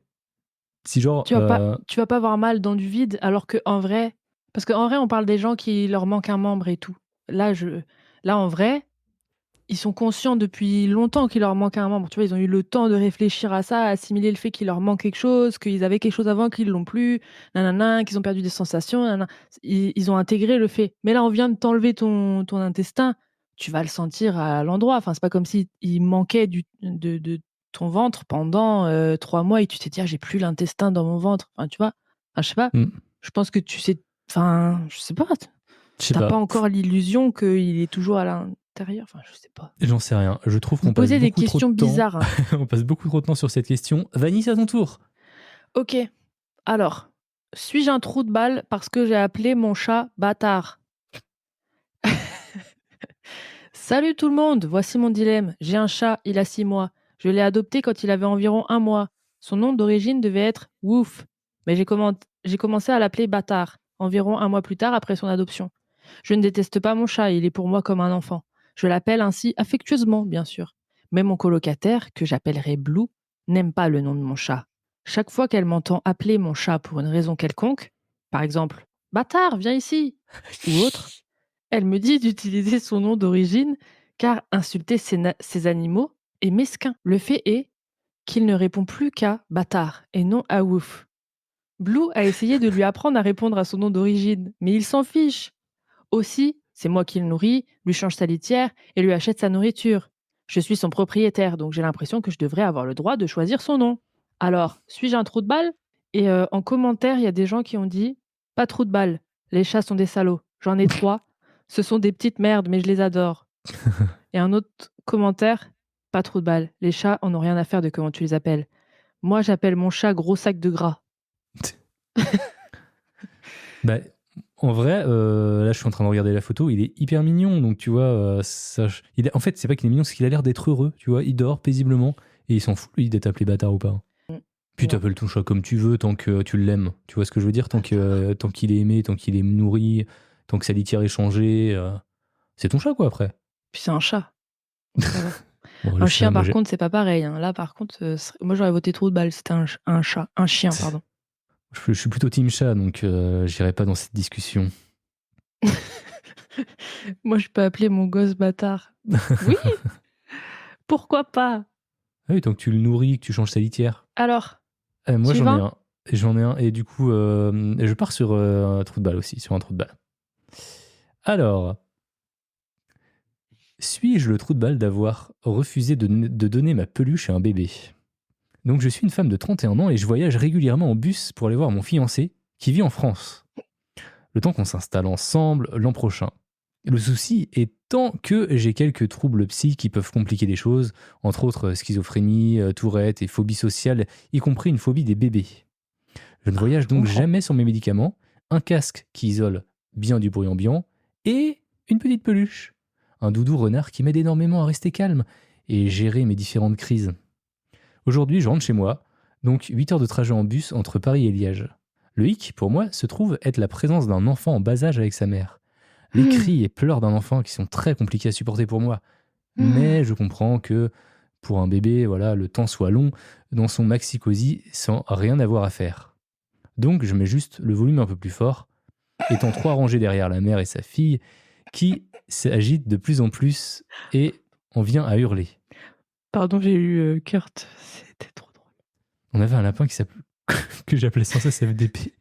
Si genre... Tu vas pas avoir mal dans du vide, alors que en vrai, parce qu'en vrai, on parle des gens qui leur manque un membre et tout. Là, en vrai, ils sont conscients depuis longtemps qu'il leur manque un membre. Tu vois, ils ont eu le temps de réfléchir à ça, à assimiler le fait qu'il leur manque quelque chose, qu'ils avaient quelque chose avant, qu'ils l'ont plus, nanana, qu'ils ont perdu des sensations, nanana. Ils ont intégré le fait. Mais là, on vient de t'enlever ton intestin, tu vas le sentir à l'endroit. Enfin, c'est pas comme si il manquait de ton ventre pendant 3 mois et tu t'es dit, ah, j'ai plus l'intestin dans mon ventre. Enfin, tu vois, enfin, je sais pas. Je pense que tu sais, enfin, je sais pas. Je sais T'as pas pas. encore l'illusion qu'il est toujours à l'intérieur. Enfin, je sais pas. J'en sais rien. Je trouve Vous qu'on passe posez des beaucoup trop de questions temps. bizarres. On passe beaucoup trop de temps sur cette question. Vanille, c'est à ton tour. Ok. Alors, suis-je un trou de balle parce que j'ai appelé mon chat bâtard? Salut tout le monde, voici mon dilemme. J'ai un chat, il a 6 mois. Je l'ai adopté quand il avait environ 1 mois. Son nom d'origine devait être Wouf, mais j'ai commencé à l'appeler bâtard, environ 1 mois plus tard après son adoption. Je ne déteste pas mon chat, il est pour moi comme un enfant. Je l'appelle ainsi affectueusement, bien sûr. Mais mon colocataire, que j'appellerai Blue, n'aime pas le nom de mon chat. Chaque fois qu'elle m'entend appeler mon chat pour une raison quelconque, par exemple bâtard, viens ici, ou autre, elle me dit d'utiliser son nom d'origine car insulter ces animaux est mesquin. Le fait est qu'il ne répond plus qu'à bâtard et non à ouf. Blue a essayé de lui apprendre à répondre à son nom d'origine, mais il s'en fiche. Aussi, c'est moi qui le nourris, lui change sa litière et lui achète sa nourriture. Je suis son propriétaire, donc j'ai l'impression que je devrais avoir le droit de choisir son nom. Alors, suis-je un trou de balle? Et en commentaire, il y a des gens qui ont dit Pas trop de balles. Les chats sont des salauds. J'en ai 3. Ce sont des petites merdes, mais je les adore. Et un autre commentaire. Pas trop de balles. Les chats en ont rien à faire de comment tu les appelles. Moi, j'appelle mon chat gros sac de gras. Bah, en vrai, là, je suis en train de regarder la photo. Il est hyper mignon. Donc, tu vois, en fait, c'est pas qu'il est mignon, c'est qu'il a l'air d'être heureux. Tu vois, il dort paisiblement et il s'en fout, lui, d'être appelé bâtard ou pas. Puis Ouais. t'appelles ton chat comme tu veux, tant que tu l'aimes. Tu vois ce que je veux dire? Tant qu'il est aimé, tant qu'il est nourri, tant que sa litière est changée. C'est ton chat, quoi, après. Puis c'est un chat. Donc ça va. Bon, le Un chat, chien, moi, par contre, c'est pas pareil. Hein. Là, par contre, moi, j'aurais voté trop de balles. C'était un chat. Un chien, pardon. je suis plutôt team chat, donc j'irai pas dans cette discussion. Moi, je peux appeler mon gosse bâtard. Oui, pourquoi pas? Ah oui, tant que tu le nourris, que tu changes sa litière. Alors, Moi, j'en ai suivant. un. J'en ai un, et du coup, je pars sur un trou de balle aussi, sur un trou de balle. Alors, suis-je le trou de balle d'avoir refusé de donner ma peluche à un bébé? Donc, je suis une femme de 31 ans et je voyage régulièrement en bus pour aller voir mon fiancé qui vit en France. Le temps qu'on s'installe ensemble l'an prochain. Le souci étant que j'ai quelques troubles psy qui peuvent compliquer les choses, entre autres schizophrénie, tourette et phobie sociale, y compris une phobie des bébés. Je ne voyage Je donc comprends. jamais sans mes médicaments, un casque qui isole bien du bruit ambiant et une petite peluche. Un doudou renard qui m'aide énormément à rester calme et gérer mes différentes crises. Aujourd'hui, je rentre chez moi, donc 8 heures de trajet en bus entre Paris et Liège. Le hic, pour moi, se trouve être la présence d'un enfant en bas âge avec sa mère. Les cris et pleurs d'un enfant qui sont très compliqués à supporter pour moi. Mais je comprends que pour un bébé, voilà, le temps soit long dans son maxi-cosy sans rien avoir à faire. Donc je mets juste le volume un peu plus fort, étant trop rangé derrière la mère et sa fille, qui s'agitent de plus en plus et on vient à hurler. Pardon, j'ai eu Kurt. C'était trop drôle. On avait un lapin que j'appelais sans cesse FDP.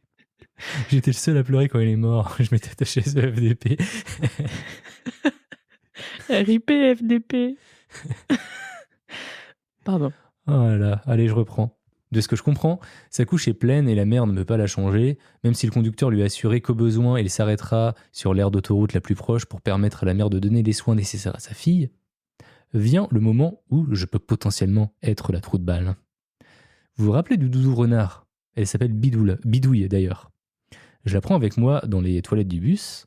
J'étais le seul à pleurer quand il est mort. Je m'étais attaché à ce FDP. RIP FDP. Pardon. Oh là là, allez, je reprends. De ce que je comprends, sa couche est pleine et la mère ne peut pas la changer, même si le conducteur lui a assuré qu'au besoin, il s'arrêtera sur l'aire d'autoroute la plus proche pour permettre à la mère de donner les soins nécessaires à sa fille. Vient le moment où je peux potentiellement être la trou de balle. Vous vous rappelez du doudou renard? Elle s'appelle Bidouille d'ailleurs. Je la prends avec moi dans les toilettes du bus,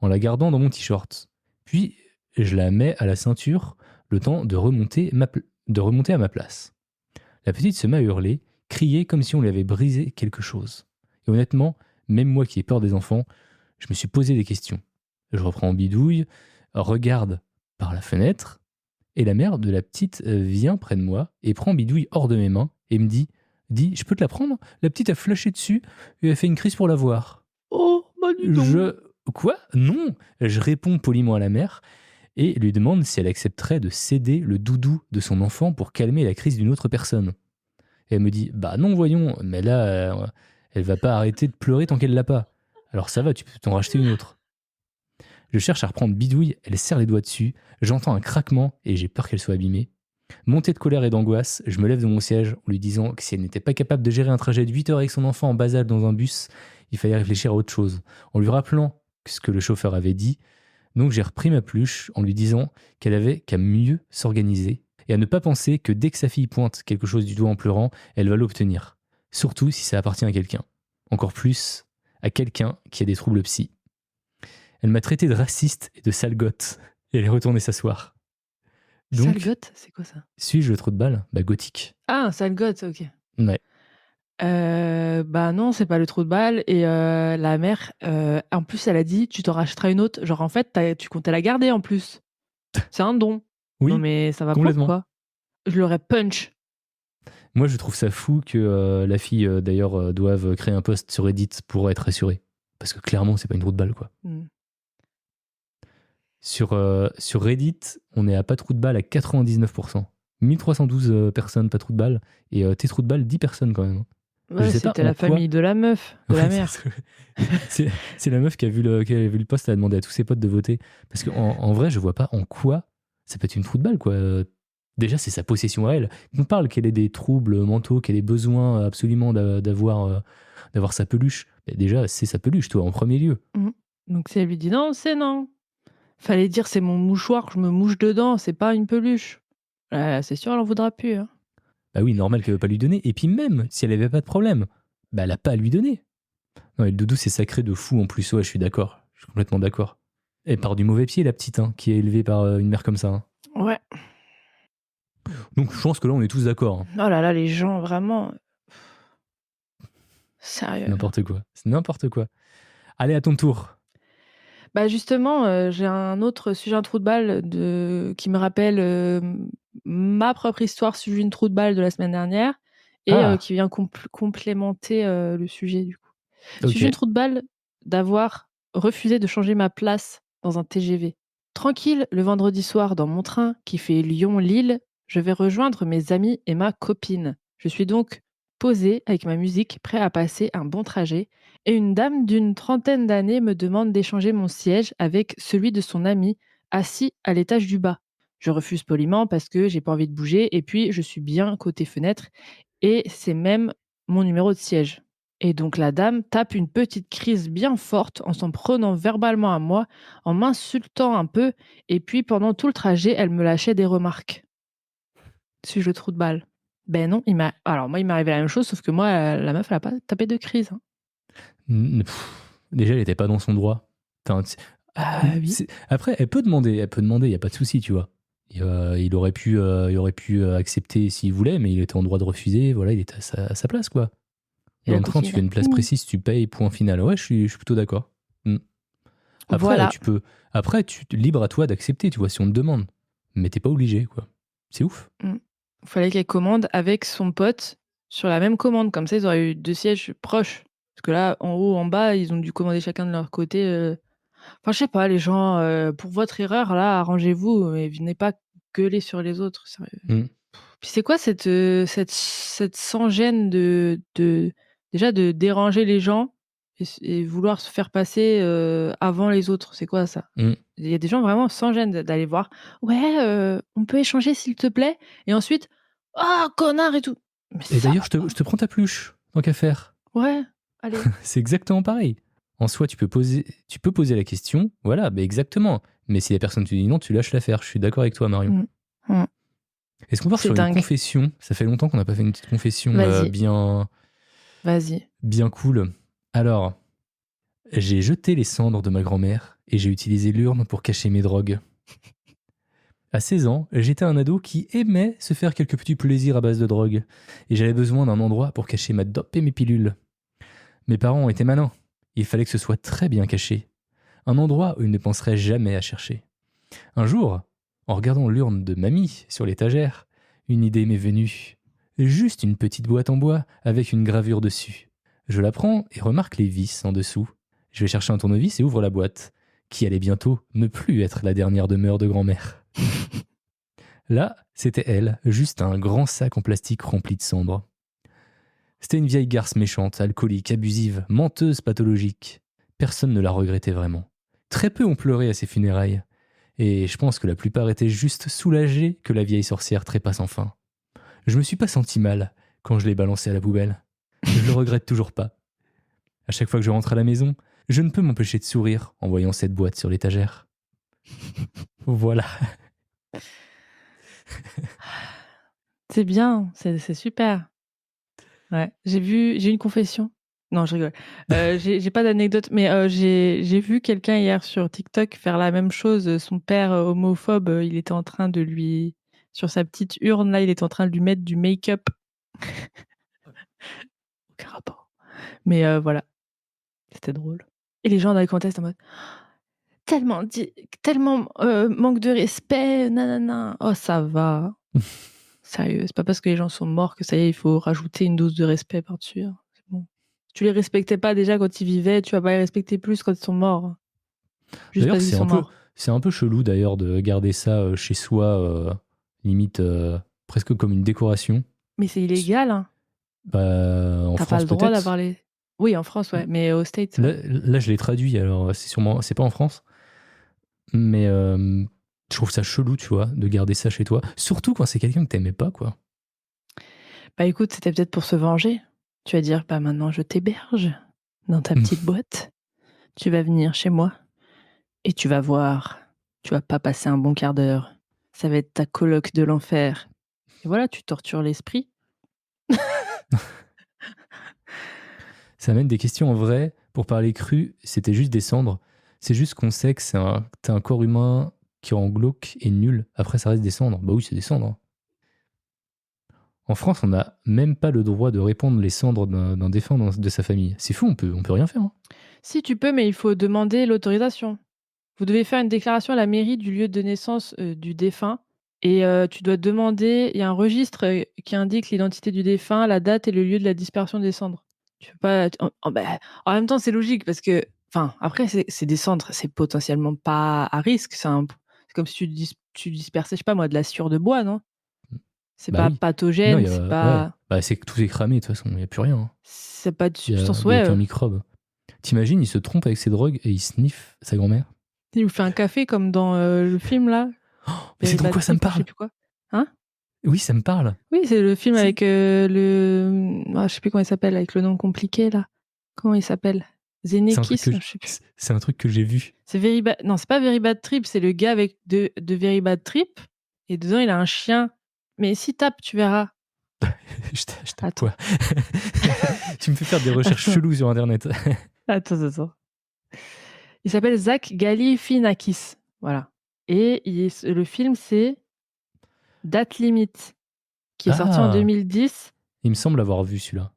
en la gardant dans mon t-shirt. Puis, je la mets à la ceinture, le temps de remonter à ma place. La petite se met à hurler, crier comme si on lui avait brisé quelque chose. Et honnêtement, même moi qui ai peur des enfants, je me suis posé des questions. Je reprends Bidouille, regarde par la fenêtre, et la mère de la petite vient près de moi et prend Bidouille hors de mes mains et me dit « je peux te la prendre ?» La petite a flashé dessus et a fait une crise pour la voir. Oh, bah dis donc. Quoi? Non! Je réponds poliment à la mère et lui demande si elle accepterait de céder le doudou de son enfant pour calmer la crise d'une autre personne. Et elle me dit, bah non, voyons, mais là, elle va pas arrêter de pleurer tant qu'elle l'a pas. Alors ça va, tu peux t'en racheter une autre. Je cherche à reprendre Bidouille, elle serre les doigts dessus, j'entends un craquement et j'ai peur qu'elle soit abîmée. Montée de colère et d'angoisse, je me lève de mon siège en lui disant que si elle n'était pas capable de gérer un trajet de 8 heures avec son enfant en bas âge dans un bus, il fallait réfléchir à autre chose, en lui rappelant ce que le chauffeur avait dit. Donc j'ai repris ma peluche en lui disant qu'elle avait qu'à mieux s'organiser et à ne pas penser que dès que sa fille pointe quelque chose du doigt en pleurant, elle va l'obtenir. Surtout si ça appartient à quelqu'un. Encore plus à quelqu'un qui a des troubles psy. Elle m'a traité de raciste et de sale gosse et elle est retournée s'asseoir. Sale Donc, gosse, c'est quoi ça? suis-je le trou de balle? Bah gothique. Ah, un sale gosse, ok. Ouais. Bah non, c'est pas le trou de balle. Et la mère, en plus, elle a dit, tu t'en rachèteras une autre. Genre, en fait, tu comptais la garder en plus. C'est un don. Oui, Non, mais ça va pas ou complètement. quoi? Je l'aurais punch. Moi, je trouve ça fou que la fille, d'ailleurs, doive créer un post sur Reddit pour être assurée. Parce que clairement, c'est pas une trou de balle, quoi. Sur Reddit, on est à pas trou de balle à 99%. 1312 personnes pas trou de balle. Et tes trous de balle, 10 personnes quand même. Ouais, c'était la famille de la meuf, de la mère. C'est la meuf qui a vu le post, elle a demandé à tous ses potes de voter. Parce qu'en vrai, je vois pas en quoi ça peut être une trou de balle, quoi. Déjà, c'est sa possession à elle. On parle qu'elle ait des troubles mentaux, qu'elle ait besoin absolument d'avoir sa peluche. Mais déjà, c'est sa peluche, toi, en premier lieu. Mmh. Donc si elle lui dit: «Non, c'est non. Fallait dire: "C'est mon mouchoir, je me mouche dedans, c'est pas une peluche"». C'est sûr, elle en voudra plus, hein. Bah oui, normal qu'elle ne veut pas lui donner. Et puis même, si elle n'avait pas de problème, bah elle n'a pas à lui donner. Non, et le doudou, c'est sacré de fou en plus. Ouais, je suis d'accord. Je suis complètement d'accord. Elle part du mauvais pied, la petite, hein, qui est élevée par une mère comme ça. Hein. Ouais. Donc je pense que là, on est tous d'accord. Hein. Oh là là, les gens, vraiment. Sérieux. N'importe quoi. C'est n'importe quoi. Allez, à ton tour. Bah, justement, j'ai un autre sujet un trou de balle qui me rappelle, ma propre histoire sujet une trou de balle de la semaine dernière et Ah, qui vient complémenter, le sujet du coup. Sujet une ok. trou de balle d'avoir refusé de changer ma place dans un TGV. Tranquille, le vendredi soir dans mon train qui fait Lyon-Lille, je vais rejoindre mes amis et ma copine. Je suis donc posée avec ma musique, prêt à passer un bon trajet et une dame d'une trentaine d'années me demande d'échanger mon siège avec celui de son ami, assis à l'étage du bas. Je refuse poliment parce que j'ai pas envie de bouger et puis je suis bien côté fenêtre et c'est même mon numéro de siège. Et donc la dame tape une petite crise bien forte en s'en prenant verbalement à moi, en m'insultant un peu, et puis pendant tout le trajet, elle me lâchait des remarques. Suis-je le trou de balle? Ben non, alors moi il m'est arrivé la même chose, sauf que moi, la meuf, elle a pas tapé de crise, hein. Déjà, elle n'était pas dans son droit. Enfin, Bah oui. après, elle peut demander, il n'y a pas de souci, tu vois. Il aurait pu accepter s'il voulait, mais il était en droit de refuser. Voilà, il était à sa place, quoi. Et Dans la le train, tu copine, fais une place précise, tu payes, point final. Ouais, je suis plutôt d'accord. Mm. Après, voilà. tu peux. Après, libre à toi d'accepter, tu vois, si on te demande. Mais t'es pas obligé, quoi. C'est ouf. Mmh. Fallait qu'elle commande avec son pote sur la même commande, comme ça ils auraient eu 2 sièges proches. Parce que là, en haut, en bas, ils ont dû commander chacun de leur côté, enfin je sais pas, les gens, pour votre erreur là, arrangez-vous, mais venez pas gueuler sur les autres, sérieux. Mm. Puis c'est quoi cette sans gêne de déjà de déranger les gens et vouloir se faire passer, avant les autres? C'est quoi ça? Mm. Il y a des gens vraiment sans gêne d'aller voir: «Ouais, on peut échanger s'il te plaît?» et ensuite: «Ah connard!» et tout. Mais Et ça d'ailleurs, va je te prends ta pluche, tant qu'à faire. ouais, allez. C'est exactement pareil. En soi, tu peux poser la question, voilà, bah exactement. Mais si la personne te dit non, tu lâches l'affaire. Je suis d'accord avec toi, Marion. Mmh. Mmh. Est-ce qu'on part C'est sur une dingue. confession? Ça fait longtemps qu'on n'a pas fait une petite confession Vas-y, bien, vas-y. bien cool. Alors, j'ai jeté les cendres de ma grand-mère et j'ai utilisé l'urne pour cacher mes drogues. À 16 ans, j'étais un ado qui aimait se faire quelques petits plaisirs à base de drogue. Et j'avais besoin d'un endroit pour cacher ma dope et mes pilules. Mes parents étaient malins. Il fallait que ce soit très bien caché. Un endroit où ils ne penseraient jamais à chercher. Un jour, en regardant l'urne de mamie sur l'étagère, une idée m'est venue. Juste une petite boîte en bois avec une gravure dessus. Je la prends et remarque les vis en dessous. Je vais chercher un tournevis et ouvre la boîte, qui allait bientôt ne plus être la dernière demeure de grand-mère. Là, c'était elle, juste un grand sac en plastique rempli de cendres. C'était une vieille garce méchante, alcoolique, abusive, menteuse pathologique. Personne ne la regrettait vraiment. Très peu ont pleuré à ses funérailles. Et je pense que la plupart étaient juste soulagés que la vieille sorcière trépasse enfin. Je me suis pas senti mal quand je l'ai balancée à la poubelle. Je le regrette toujours pas. À chaque fois que je rentre à la maison, je ne peux m'empêcher de sourire en voyant cette boîte sur l'étagère. Voilà. C'est bien, c'est super. Ouais, j'ai une confession. Non, je rigole. J'ai pas d'anecdote, mais j'ai vu quelqu'un hier sur TikTok faire la même chose. Son père, homophobe, il était en train de lui sur sa petite urne là, il était en train de lui mettre du make-up. Aucun rapport. Mais voilà, c'était drôle. Et les gens dans les commentaires, c'était en mode: «Tellement, manque de respect, nanana». Oh ça va, sérieux, c'est pas parce que les gens sont morts que ça y est, il faut rajouter une dose de respect par-dessus, hein, c'est bon. Tu les respectais pas déjà quand ils vivaient, tu vas pas les respecter plus quand ils sont morts, hein. Juste D'ailleurs, parce qu'ils sont morts. c'est un peu chelou d'ailleurs de garder ça chez soi, limite presque comme une décoration. Mais c'est illégal, hein. Bah, en Tu pas France le droit d'avoir peut-être. les oui, en France, ouais, mais aux States, Là, ouais. là, je l'ai traduit, alors c'est pas en France. Mais Je trouve ça chelou, tu vois, de garder ça chez toi. Surtout quand c'est quelqu'un que t'aimais pas, quoi. Bah écoute, c'était peut-être pour se venger. Tu vas dire, bah maintenant je t'héberge dans ta petite boîte. Tu vas venir chez moi et tu vas voir. Tu vas pas passer un bon quart d'heure. Ça va être ta coloc de l'enfer. Et voilà, tu tortures l'esprit. Ça amène des questions en vrai. Pour parler cru, c'était juste des cendres. C'est juste qu'on sait que t'as un corps humain qui rend glauque et nul. Après, ça reste des cendres. Bah oui, c'est des cendres. En France, on n'a même pas le droit de répandre les cendres d'un défunt de sa famille. C'est fou, on peut rien faire. Hein. Si tu peux, mais il faut demander l'autorisation. Vous devez faire une déclaration à la mairie du lieu de naissance du défunt. Et tu dois demander, il y a un registre qui indique l'identité du défunt, la date et le lieu de la dispersion des cendres. Tu peux pas. En même temps, c'est logique parce que, enfin, après, c'est des cendres, c'est potentiellement pas à risque. C'est comme si tu dispersais, je sais pas moi, de la sciure de bois, non? C'est Bah pas oui. Non, pathogène, c'est ouais. pas. Bah, c'est que tout est cramé, de toute façon. Il n'y a plus rien. Hein. C'est pas de substance, Il y a ouais. qu'un microbe. T'imagines, il se trompe avec ses drogues et il sniffe sa grand-mère. Il vous fait un café comme dans le film là. Mais c'est Very trop Bad quoi, ça me Trip ou je sais parle. plus quoi. Hein? Oui, ça me parle. Oui, c'est le film C'est avec je sais plus comment il s'appelle, avec le nom compliqué là. Comment il s'appelle? c'est un truc Zeneckis? que Je sais plus. c'est un truc que j'ai vu. C'est Very Bad. Non, c'est pas Very Bad Trip, c'est le gars avec de Very Bad Trip. Et dedans, il a un chien. Mais si tapes, tu verras. je tape Attends. quoi? Tu me fais faire des recherches Attends. cheloues sur Internet. Attends. Il s'appelle Zach Galifianakis. Voilà. Et le film, c'est Date Limit, qui est sorti en Ah, 2010. il me semble avoir vu celui-là.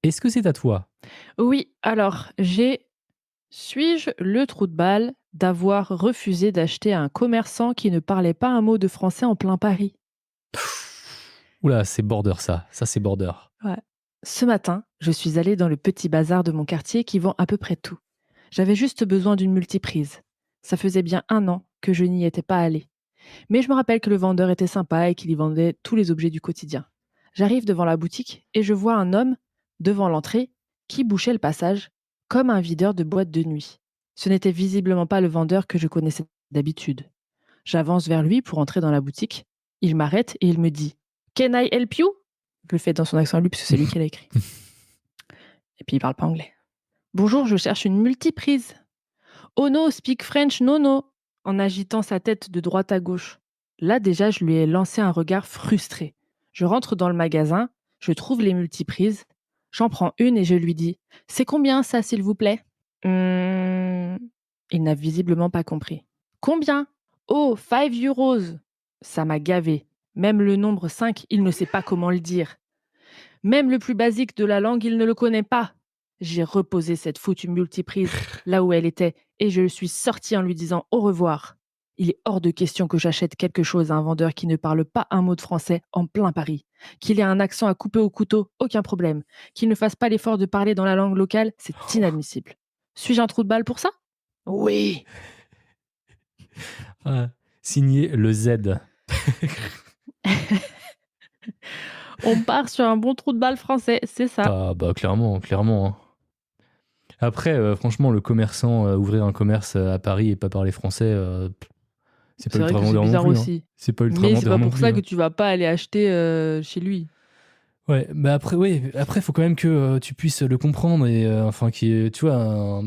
Est-ce que c'est à toi? Oui, alors, suis-je le trou de balle d'avoir refusé d'acheter à un commerçant qui ne parlait pas un mot de français en plein Paris? Oula, c'est border ça. Ça, c'est border. Ouais. Ce matin, je suis allée dans le petit bazar de mon quartier qui vend à peu près tout. J'avais juste besoin d'une multiprise. Ça faisait bien 1 an que je n'y étais pas allée. Mais je me rappelle que le vendeur était sympa et qu'il y vendait tous les objets du quotidien. J'arrive devant la boutique et je vois un homme, devant l'entrée, qui bouchait le passage, comme un videur de boîte de nuit. Ce n'était visiblement pas le vendeur que je connaissais d'habitude. J'avance vers lui pour entrer dans la boutique. Il m'arrête et il me dit « Can I help you ?» Je le fais dans son accent à lui parce que c'est lui qui l'a écrit. Et puis il parle pas anglais. « Bonjour, je cherche une multiprise. »« Oh no, speak French, no no !» en agitant sa tête de droite à gauche. Là déjà, je lui ai lancé un regard frustré. Je rentre dans le magasin, je trouve les multiprises, j'en prends une et je lui dis « C'est combien ça, s'il vous plaît ?» Il n'a visiblement pas compris. « Combien ?»« Oh, 5 euros !» Ça m'a gavé. Même le nombre 5, il ne sait pas comment le dire. Même le plus basique de la langue, il ne le connaît pas. J'ai reposé cette foutue multiprise là où elle était et je suis sortie en lui disant au revoir. Il est hors de question que j'achète quelque chose à un vendeur qui ne parle pas un mot de français en plein Paris. Qu'il ait un accent à couper au couteau, aucun problème. Qu'il ne fasse pas l'effort de parler dans la langue locale, c'est inadmissible. Suis-je un trou de balle pour ça? Oui. Ah, signé le Z. On part sur un bon trou de balle français, c'est ça. Ah, bah clairement. Hein. Après, franchement, le commerçant, ouvrir un commerce à Paris et pas parler français, c'est pas C'est vrai ultra que c'est vendeur non bizarre plus. Hein. aussi. C'est pas ultra Mais c'est vendeur pas non pour plus. ça Hein. que tu vas pas aller acheter chez lui. Ouais, bah après, faut quand même que tu puisses le comprendre et enfin, tu vois,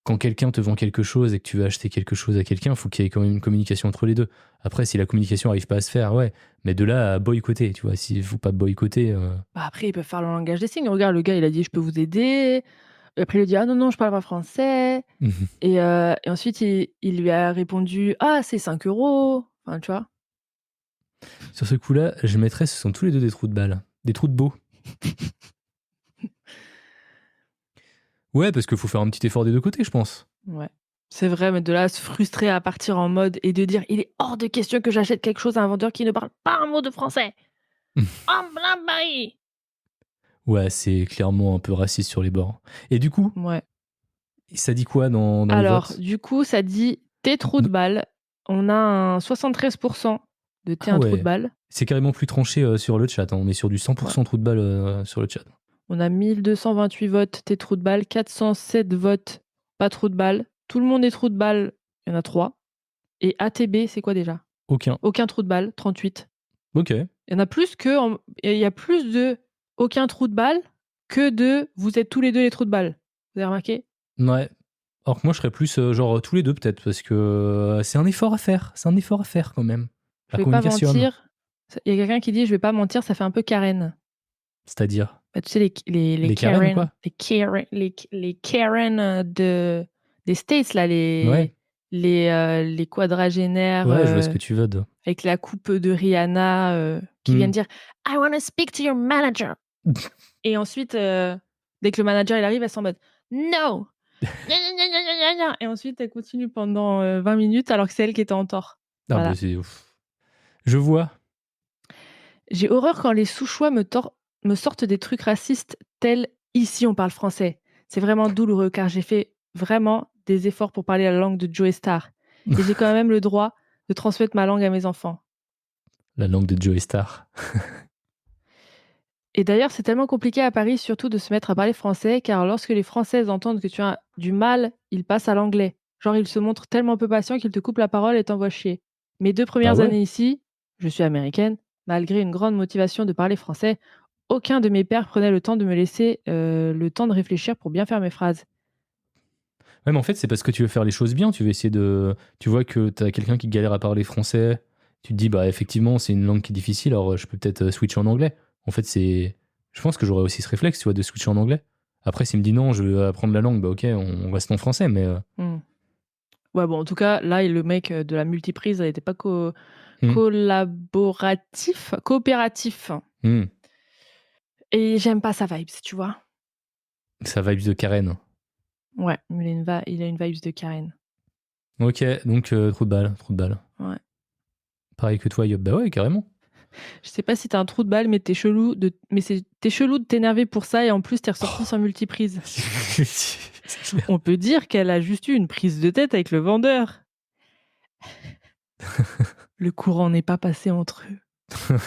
quand quelqu'un te vend quelque chose et que tu veux acheter quelque chose à quelqu'un, il faut qu'il y ait quand même une communication entre les deux. Après, si la communication arrive pas à se faire, ouais, mais de là à boycotter, tu vois, s'il faut pas boycotter. Bah après, ils peuvent faire le langage des signes. Regarde, le gars, il a dit je peux vous aider. Et après, il a dit ah non, non, je parle pas français. Et ensuite, il lui a répondu ah, c'est 5 euros. Enfin, tu vois. Sur ce coup-là, je mettrais, ce sont tous les deux des trous de balle, des trous de beau. Ouais, parce qu'il faut faire un petit effort des deux côtés, je pense. Ouais. C'est vrai, mais de là, à se frustrer à partir en mode et de dire il est hors de question que j'achète quelque chose à un vendeur qui ne parle pas un mot de français. En plein Paris. Ouais, c'est clairement un peu raciste sur les bords. Et du coup, Ouais. ça dit quoi dans les Alors, votes? du coup, ça dit t'es trou de balle. On a un 73% de t'es Ah un trou de ouais, balle. c'est carrément plus tranché sur le chat. Hein. On est sur du 100% trou de balle sur le chat. On a 1228 votes, t'es trou de balle, 407 votes, pas trou de balle. Tout le monde est trou de balle, il y en a 3. Et ATB, c'est quoi déjà? Aucun. Aucun trou de balle, 38. Ok. Il y en a plus que... Il y a plus de aucun trou de balle que de vous êtes tous les deux les trous de balle. Vous avez remarqué? Ouais. Alors que moi, je serais plus genre tous les deux peut-être, parce que c'est un effort à faire. C'est un effort à faire quand même. Je La vais pas communication. mentir. Il y a quelqu'un qui dit je vais pas mentir, ça fait un peu Karen. C'est-à-dire Bah, tu sais, les Karen, Karen, quoi. les Karen des States, là, Ouais. les quadragénaires Ouais, je vois ce que tu veux. avec la coupe de Rihanna qui viennent dire I want to speak to your manager. Et ensuite, dès que le manager il arrive, elle s'en mode No! Et ensuite, elle continue pendant 20 minutes alors que c'est elle qui était en tort. Ah Voilà. bah c'est ouf. Je vois. J'ai horreur quand les Souchois me sortent des trucs racistes tels ici on parle français. C'est vraiment douloureux car j'ai fait vraiment des efforts pour parler la langue de Joey Star. Et j'ai quand même le droit de transmettre ma langue à mes enfants. La langue de Joey Star. Et d'ailleurs, c'est tellement compliqué à Paris surtout de se mettre à parler français car lorsque les Françaises entendent que tu as du mal, ils passent à l'anglais. Genre ils se montrent tellement peu patients qu'ils te coupent la parole et t'envoient chier. Mes 2 Ah premières ouais? années ici, je suis américaine, malgré une grande motivation de parler français, aucun de mes pairs prenait le temps de me laisser le temps de réfléchir pour bien faire mes phrases. Ouais, mais en fait, c'est parce que tu veux faire les choses bien. Tu veux essayer de. Tu vois que t'as quelqu'un qui galère à parler français. Tu te dis, bah, effectivement, c'est une langue qui est difficile, alors je peux peut-être switcher en anglais. En fait, c'est. Je pense que j'aurais aussi ce réflexe, tu vois, de switcher en anglais. Après, s'il me dit non, je veux apprendre la langue, bah, ok, on reste en français, mais. Ouais, bon, en tout cas, là, le mec de la multiprise, il n'était pas Hmm. coopératif. Hmm. Et j'aime pas sa vibes, tu vois. Ça vibe de Karen. Ouais, il a une vibes de Karen. Ok, donc trou de balle. Ouais. Pareil que toi, Yop. Bah ouais, carrément. Je sais pas si t'as un trou de balle, mais t'es chelou de t'énerver pour ça et en plus t'es ressorti sans multiprise. On peut dire qu'elle a juste eu une prise de tête avec le vendeur. Le courant n'est pas passé entre eux.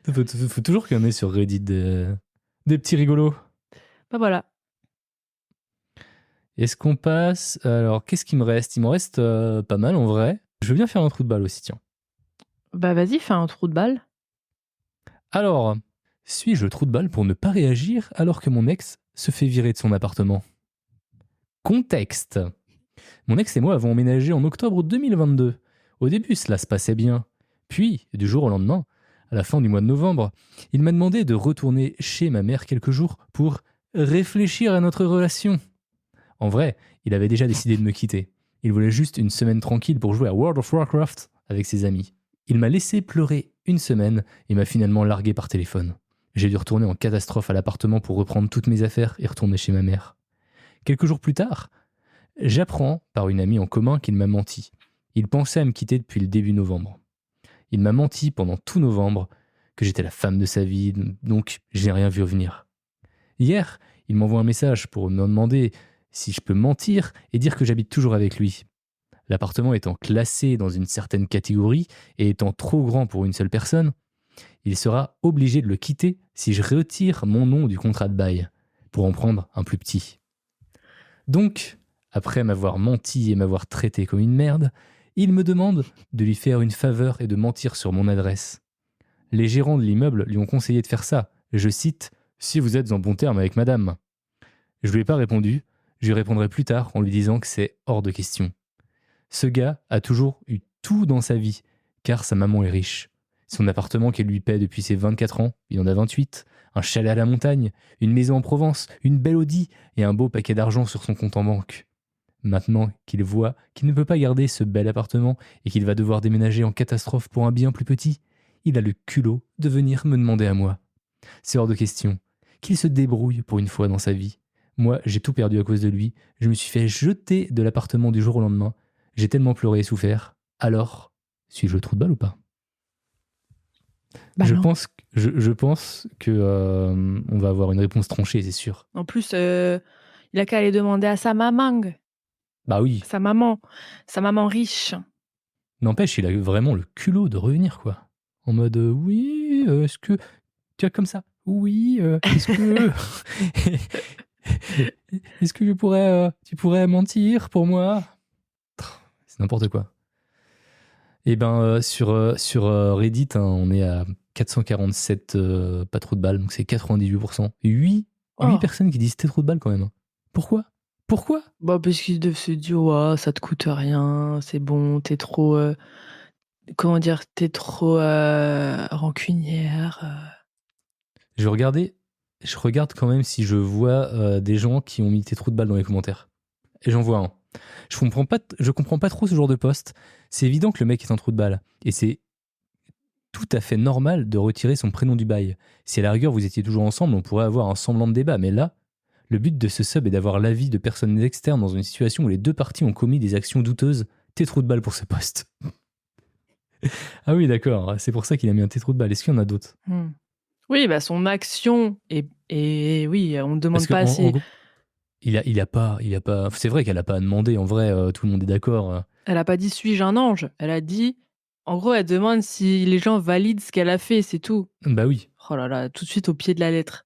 faut toujours qu'il y en ait sur Reddit des petits rigolos. Bah voilà. Est-ce qu'on passe... Alors, qu'est-ce qu'il me reste? Il m'en reste pas mal en vrai. Je veux bien faire un trou de balle aussi, tiens. Bah vas-y, fais un trou de balle. Alors, suis-je le trou de balle pour ne pas réagir alors que mon ex se fait virer de son appartement? Contexte. Mon ex et moi avons emménagé en octobre 2022. Au début, cela se passait bien. Puis, du jour au lendemain, à la fin du mois de novembre, il m'a demandé de retourner chez ma mère quelques jours pour réfléchir à notre relation. En vrai, il avait déjà décidé de me quitter. Il voulait juste une semaine tranquille pour jouer à World of Warcraft avec ses amis. Il m'a laissé pleurer une semaine et m'a finalement largué par téléphone. J'ai dû retourner en catastrophe à l'appartement pour reprendre toutes mes affaires et retourner chez ma mère. Quelques jours plus tard, j'apprends par une amie en commun qu'il m'a menti. Il pensait à me quitter depuis le début novembre. Il m'a menti pendant tout novembre, que j'étais la femme de sa vie, donc je n'ai rien vu venir. Hier, il m'envoie un message pour me demander si je peux mentir et dire que j'habite toujours avec lui. L'appartement étant classé dans une certaine catégorie et étant trop grand pour une seule personne, il sera obligé de le quitter si je retire mon nom du contrat de bail pour en prendre un plus petit. Donc, après m'avoir menti et m'avoir traité comme une merde, il me demande de lui faire une faveur et de mentir sur mon adresse. Les gérants de l'immeuble lui ont conseillé de faire ça. Je cite « Si vous êtes en bon terme avec madame ». Je lui ai pas répondu, je lui répondrai plus tard en lui disant que c'est hors de question. Ce gars a toujours eu tout dans sa vie, car sa maman est riche. Son appartement qu'elle lui paie depuis ses 24 ans, il en a 28, un chalet à la montagne, une maison en Provence, une belle Audi et un beau paquet d'argent sur son compte en banque. Maintenant qu'il voit qu'il ne peut pas garder ce bel appartement et qu'il va devoir déménager en catastrophe pour un bien plus petit, il a le culot de venir me demander à moi. C'est hors de question. Qu'il se débrouille pour une fois dans sa vie. Moi, j'ai tout perdu à cause de lui. Je me suis fait jeter de l'appartement du jour au lendemain. J'ai tellement pleuré et souffert. Alors, suis-je le trou de balle ou pas? Bah je non. pense que on va avoir une réponse tranchée, c'est sûr. En plus, il a qu'à aller demander à sa maman. Bah oui. Sa maman riche. N'empêche, il a vraiment le culot de revenir, quoi. En mode, oui, est-ce que... Tu vois, comme ça. Oui, est-ce que... est-ce que tu pourrais mentir pour moi? C'est n'importe quoi. Et ben, sur Reddit, hein, on est à 447 pas trop de balles, donc c'est 98%. 8 Oh, personnes qui disent t'es trop de balles quand même. Pourquoi? Pourquoi? bah parce qu'ils doivent se dire, ouais, ça te coûte rien, c'est bon, t'es trop, comment dire, t'es trop rancunière. Je regarde quand même si je vois des gens qui ont mis t'es trop de balles dans les commentaires. Et j'en vois un. Je comprends pas trop ce genre de post. C'est évident que le mec est un trou de balle. Et c'est tout à fait normal de retirer son prénom du bail. Si à la rigueur vous étiez toujours ensemble, on pourrait avoir un semblant de débat. Mais là, le but de ce sub est d'avoir l'avis de personnes externes dans une situation où les deux parties ont commis des actions douteuses. T'es trop de balle pour ce post. Ah oui, d'accord. C'est pour ça qu'il a mis un t'es trop de balle. Est-ce qu'il y en a d'autres? Hmm. Oui, bah son action, et oui, on ne Parce demande qu'en pas en si gros, il a pas. C'est vrai qu'elle a pas à demander. En vrai, tout le monde est d'accord. elle a pas dit suis-je un ange. Elle a dit, en gros, elle demande si les gens valident ce qu'elle a fait, c'est tout. Bah oui. Oh là là, tout de suite au pied de la lettre.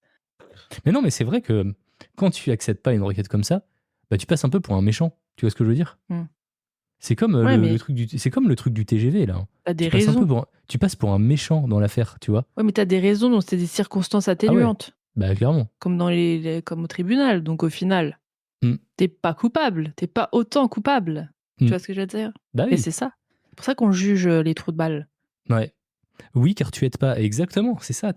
Mais non, mais c'est vrai que quand tu acceptes pas une requête comme ça, bah tu passes un peu pour un méchant. Tu vois ce que je veux dire? Hmm. C'est comme Ouais, le mais truc c'est comme le truc du TGV là. t'as des raisons. Tu passes pour un méchant dans l'affaire, tu vois? Ouais, mais t'as des raisons, donc c'est des circonstances Ah ouais, atténuantes, bah clairement. comme dans comme au tribunal. Donc au final, Mm, t'es pas coupable, t'es pas autant coupable. Tu mm. vois ce que je veux dire? Bah Et oui, c'est ça. C'est pour ça qu'on juge les trous de balles. ouais. Oui, car tu aides pas. Exactement, c'est ça.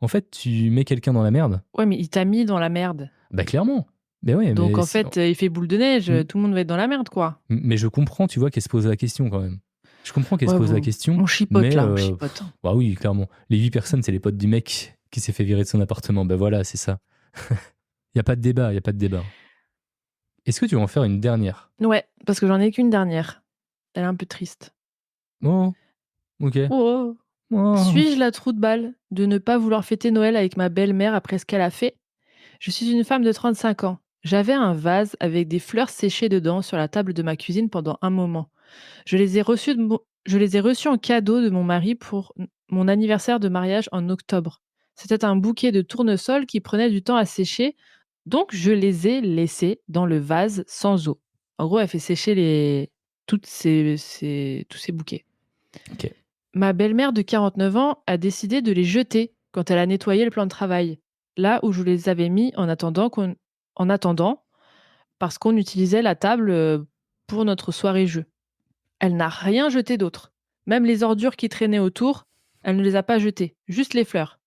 En fait, tu mets quelqu'un dans la merde. Ouais, mais il t'a mis dans la merde. Bah clairement. Mais ouais, Donc en fait, il fait boule de neige, Mm. tout le monde va être dans la merde, quoi. Mais je comprends, tu vois, qu'elle se pose la question quand même. Je comprends qu'elle se Ouais, pose la bon, question, on chipote mais là, on chipote. bah oui, clairement. Les 8 personnes, c'est les potes du mec qui s'est fait virer de son appartement. Ben voilà, c'est ça. Il y a pas de débat, il y a pas de débat. Est-ce que tu vas en faire une dernière? Ouais, parce que j'en ai qu'une dernière. Elle est un peu triste. Oh, ok. Oh, Oh. suis-je la trou de balle de ne pas vouloir fêter Noël avec ma belle-mère après ce qu'elle a fait? Je suis une femme de 35 ans. J'avais un vase avec des fleurs séchées dedans sur la table de ma cuisine pendant un moment. Je les ai reçues en cadeau de mon mari pour mon anniversaire de mariage en octobre. C'était un bouquet de tournesol qui prenait du temps à sécher, donc je les ai laissés dans le vase sans eau. En gros, elle fait sécher tous ces bouquets. Ok. Ma belle-mère de 49 ans a décidé de les jeter quand elle a nettoyé le plan de travail, là où je les avais mis en attendant, parce qu'on utilisait la table pour notre soirée jeu. Elle n'a rien jeté d'autre. Même les ordures qui traînaient autour, elle ne les a pas jetées, juste les fleurs.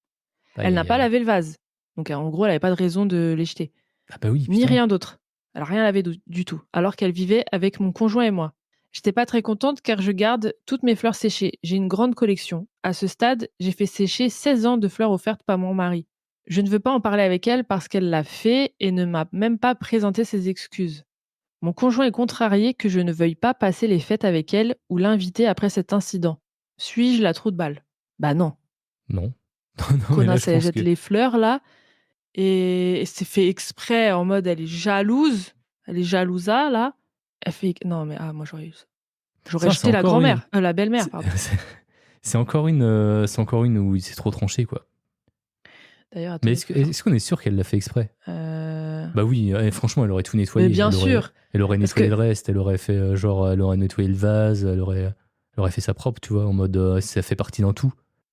Elle Aïe, n'a aïe, pas aïe. lavé le vase. Donc en gros, elle n'avait pas de raison de les jeter. Ah bah oui, Ni putain. rien d'autre. Elle n'a rien lavé du tout, alors qu'elle vivait avec mon conjoint et moi. J'étais pas très contente car je garde toutes mes fleurs séchées. J'ai une grande collection. À ce stade, j'ai fait sécher 16 ans de fleurs offertes par mon mari. Je ne veux pas en parler avec elle parce qu'elle l'a fait et ne m'a même pas présenté ses excuses. Mon conjoint est contrarié que je ne veuille pas passer les fêtes avec elle ou l'inviter après cet incident. Suis-je la trou de balle? Bah non. Non. Non, mais là, je Connasse, elle pense jette que. les fleurs là et c'est fait exprès en mode elle est jalouse. Elle est jalousa là. Elle fait non mais ah moi j'aurais Ça, c'est jeté la encore une. grand-mère, la belle-mère C'est pardon. c'est encore une où c'est trop tranché, quoi. D'ailleurs Mais attendez, je peux faire est-ce qu'on est sûr qu'elle l'a fait exprès? euh... Bah oui, franchement, elle aurait tout mais nettoyé. bien sûr Elle aurait parce nettoyé que le reste. Elle aurait fait, elle aurait nettoyé le vase. Elle aurait fait ça propre, tu vois, en mode ça fait partie d'un tout.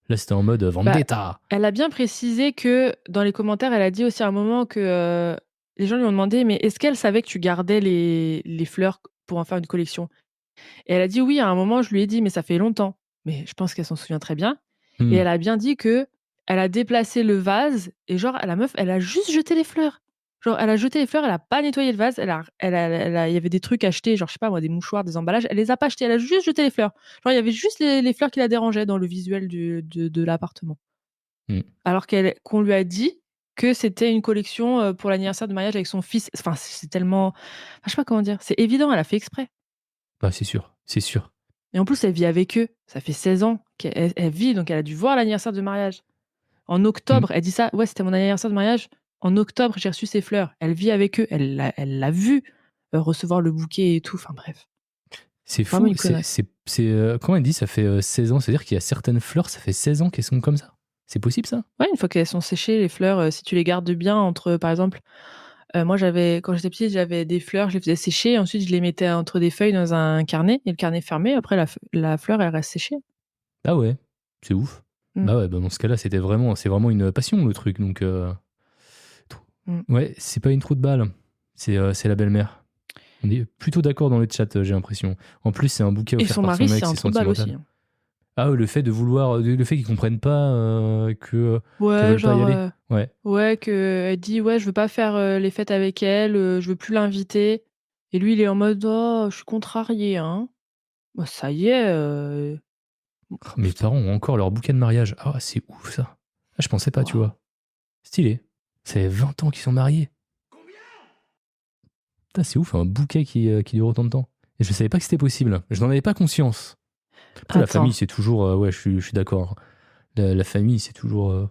Là, c'était en mode bah vendetta. elle a bien précisé que dans les commentaires, elle a dit aussi à un moment que les gens lui ont demandé mais est-ce qu'elle savait que tu gardais les fleurs pour en faire une collection? Et elle a dit: «Oui, à un moment, je lui ai dit, mais ça fait longtemps». Mais je pense qu'elle s'en souvient très bien et Hmm. elle a bien dit que elle a déplacé le vase et genre la meuf, elle a juste jeté les fleurs. Genre elle a jeté les fleurs, elle a pas nettoyé le vase, il y avait des trucs achetés, genre je sais pas moi, des mouchoirs, des emballages, elle les a pas achetés, elle a juste jeté les fleurs. Genre il y avait juste les fleurs qui la dérangeaient dans le visuel de l'appartement. Hmm. Alors qu'on lui a dit que c'était une collection, pour l'anniversaire de mariage avec son fils. Enfin, c'est tellement enfin, je sais pas comment dire, c'est évident, elle a fait exprès. Bah, c'est sûr, c'est sûr. Et en plus, elle vit avec eux. Ça fait 16 ans qu'elle vit, donc elle a dû voir l'anniversaire de mariage. En Hmm. octobre, elle dit ça: «Ouais, c'était mon anniversaire de mariage. En octobre, j'ai reçu ces fleurs». Elle vit avec eux. Elle l'a vu, recevoir le bouquet et tout. Enfin bref, C'est vraiment fou. une connasse. Comment elle dit, ça fait 16 ans. C'est-à-dire qu'il y a certaines fleurs, ça fait 16 ans qu'elles sont comme ça. C'est possible, ça? Ouais, une fois qu'elles sont séchées, les fleurs, si tu les gardes bien entre, par exemple, Moi, quand j'étais petite, j'avais des fleurs, je les faisais sécher. Ensuite, je les mettais entre des feuilles dans un carnet et le carnet fermé. Après, la fleur, elle reste séchée. Ah ouais, c'est ouf. Mm. Bah ouais, bah dans ce cas-là, c'est vraiment une passion le truc. Donc, ouais, c'est pas une trou de balle, c'est la belle-mère. On est plutôt d'accord dans le chat, j'ai l'impression. En plus, c'est un bouquet Et offert son par son mari, c'est ex, un c'est trou de balle aussi. sentimental. Ah ouais, le fait qu'ils comprennent pas qu'elles Ouais, veulent pas y genre, aller. Ouais. ouais, elle dit, ouais, je veux pas faire les fêtes avec elle, je veux plus l'inviter. Et lui, il est en mode, oh, je suis contrarié, hein. Bah, ça y est. Mes parents ont encore leur bouquet de mariage. Ah, c'est ouf ça. Ah, je pensais pas, tu Waouh. vois. Stylé. Ça fait 20 ans qu'ils sont mariés. Putain, c'est ouf, un bouquet qui dure autant de temps. Et je savais pas que c'était possible. Je n'en avais pas conscience. Après, la famille, Attends. c'est toujours. Ouais, je suis d'accord. La famille, c'est toujours.